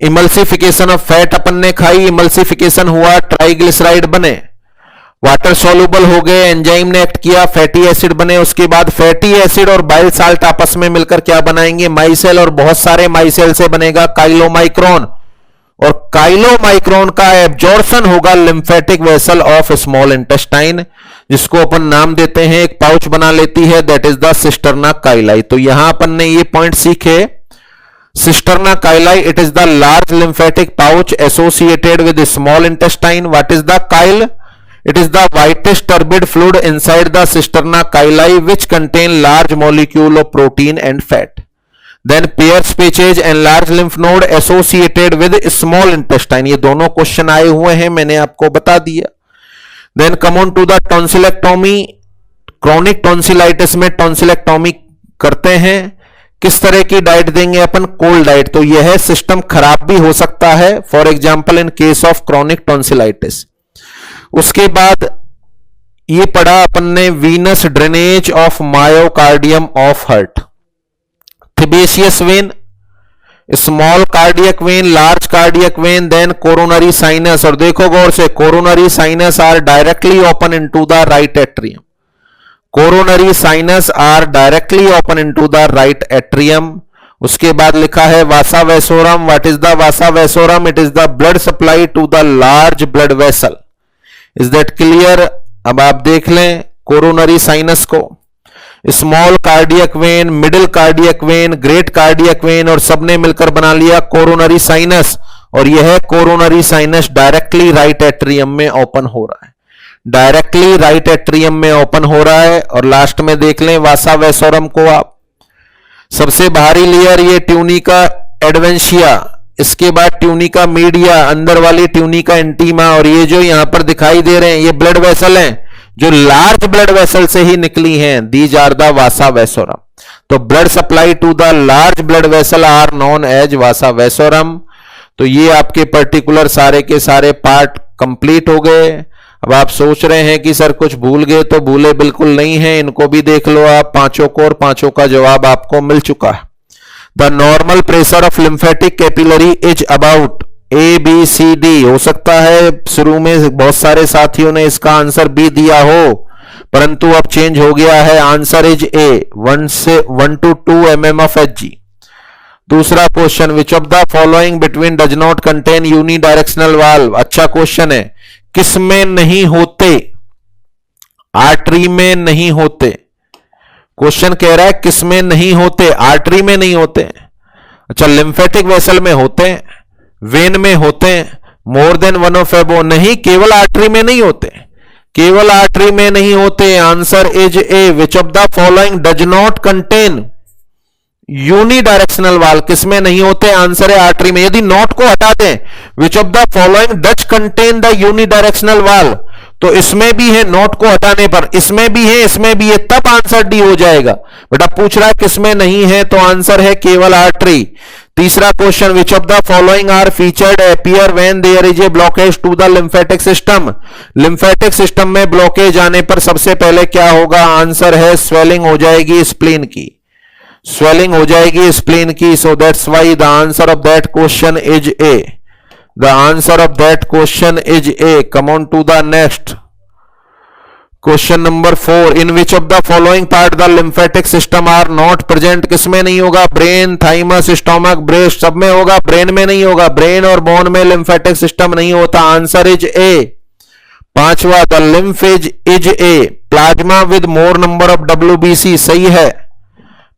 इमल्सिफिकेशन ऑफ फैट अपन ने खाई, इमल्सिफिकेशन हुआ, ट्राइग्लिसराइड बने, वाटर सॉल्युबल हो गए, एंजाइम ने एक्ट किया, फैटी एसिड बने। उसके बाद फैटी एसिड और बाइल साल्ट आपस में मिलकर क्या बनाएंगे? माइसेल, और बहुत सारे माइसेल से बनेगा काइलोमाइक्रोन, और काइलोमाइक्रोन का एब्जॉर्प्शन होगा lymphatic vessel of small intestine, जिसको अपन नाम देते हैं, एक पाउच बना लेती है, that is the cisterna chyli. तो यहां अपन ने ये पॉइंट सीखे, cisterna chyli, it is the large lymphatic pouch associated with small intestine. What is the chyle? It is the whitish turbid fluid inside the cisterna chyli which contain large molecule of protein and fat. Then Peyer's patches and large lymph node associated with small intestine. ये दोनों क्वेश्चन आए हुए हैं, मैंने आपको बता दिया। Then come on to the tonsillectomy. Chronic tonsillitis में tonsillectomy करते हैं। किस तरह की डाइट देंगे अपन? Cold diet. तो यह सिस्टम खराब भी हो सकता है, for example in case of chronic tonsillitis. उसके बाद ये पढ़ा अपन ने venous drainage of myocardium of heart. Thebesius vein, small cardiac vein, large cardiac vein, then coronary sinus. और देखो गौर से, coronary sinus are directly open into the right atrium. Coronary sinus are directly open into the right atrium. उसके बाद लिखा है vasa vasorum. What is the vasa vasorum? It is the blood supply to the large blood vessel. Is that clear? अब आप देख लें कोरोनरी साइनस को, small cardiac vein, middle cardiac vein, great cardiac vein, और सबने मिलकर बना लिया कोरोनरी साइनस। और यह coronary sinus directly right atrium में ओपन हो रहा है, डायरेक्टली राइट एट्रियम में ओपन हो रहा है। और लास्ट में देख लें वासा वैसोरम को आप, सबसे बाहरी लेयर ये ट्यूनिका एडवेंशिया, इसके बाद ट्यूनिका मीडिया, अंदर वाली ट्यूनिका इंटीमा, और ये जो यहां पर दिखाई दे रहे हैं ये ब्लड वेसल हैं जो लार्ज ब्लड वेसल से ही निकली हैं। These are the vasa vasorum. तो blood supply to the large blood vessel are known as vasa vasorum. तो ये आपके पर्टिकुलर सारे के सारे पार्ट कंप्लीट हो गए। अब आप सोच रहे हैं कि सर कुछ भूल गए, तो भूले बिल्कुल नहीं है, इनको भी देख लो आप पांचों को, और पांचों का जवाब आपको मिल चुका है। The normal pressure of lymphatic capillary is about ABCD। हो सकता है शुरू में बहुत सारे साथियों ने इसका आंसर B दिया हो, परंतु अब चेंज हो गया है, answer is A, 1 to 2 mm of Hg। दूसरा question, which of the following between does not contain unidirectional valve. अच्छा क्वेश्चन है, किसमें नहीं होते? आर्टरी में नहीं होते। क्वेश्चन कह रहा है किसमें नहीं होते? आर्टरी में नहीं होते। अच्छा, लिम्फेटिक वेसल में होते हैं, वेन में होते हैं, मोर देन वन ऑफ एबो नहीं, केवल आर्टरी में नहीं होते, केवल आर्टरी में नहीं होते। Answer is A, which of the following does not contain unidirectional valve. किसमें नहीं होते? आंसर है आर्टरी में। यदि नॉट को हटा दें, विच of the following does contain the unidirectional valve, तो इसमें भी है, नॉट को हटाने पर इसमें भी है, इसमें भी है, तब आंसर डी हो जाएगा। बेटा पूछ रहा है किसमें नहीं है, तो आंसर है केवल आर्टरी। तीसरा question, which of the following are featured appear when there is a blockage to the lymphatic system. Lymphatic system में ब्लॉकेज आने पर सबसे पहले क्या होगा? आंसर है स्वेलिंग हो जाएगी स्प्लीन की, स्वेलिंग हो जाएगी स्प्लीन की। So that's why the answer of that question is A, the answer of that question is A. Come on to the next question number 4, in which of the following part the lymphatic system are not present. किसमें नहीं होगा? ब्रेन, थाइमस, स्टोमक, ब्रेस्ट, सब में होगा, ब्रेन में नहीं होगा। ब्रेन और बोन में लिम्फेटिक सिस्टम नहीं होता। Answer is A. पांचवा, the lymph is a plasma with more number of WBC। सही है,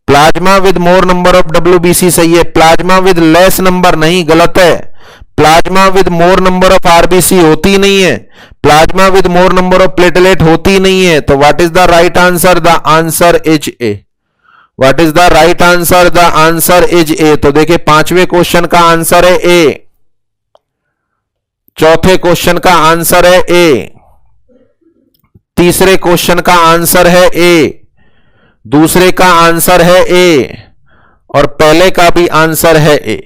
plasma with more number of WBC सही है। प्लाज्मा विद लेस नंबर नहीं, गलत है। Plasma with more number of RBC होती नहीं है, plasma with more number of platelet होती नहीं है। तो what is the right answer? The answer is A. What is the right answer? The answer is ए। तो देखिए पांचवें क्वेश्चन का आंसर है ए, चौथे क्वेश्चन का आंसर है ए, तीसरे क्वेश्चन का आंसर है ए, दूसरे का आंसर है ए, और पहले का भी आंसर है ए।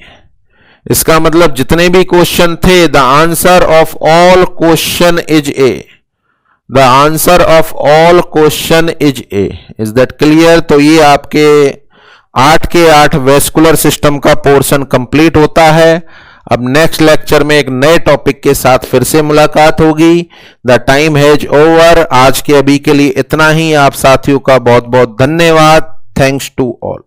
इसका मतलब जितने भी क्वेश्चन थे, the answer of all question is A, the answer of all question is A. Is that clear? तो ये आपके 8 के 8 वेस्कुलर सिस्टम का पोर्शन कंप्लीट होता है। अब नेक्स्ट लेक्चर में एक नए टॉपिक के साथ फिर से मुलाकात होगी। The time has over. आज के अभी के लिए इतना ही। आप साथियों का बहुत बहुत धन्यवाद। Thanks to all.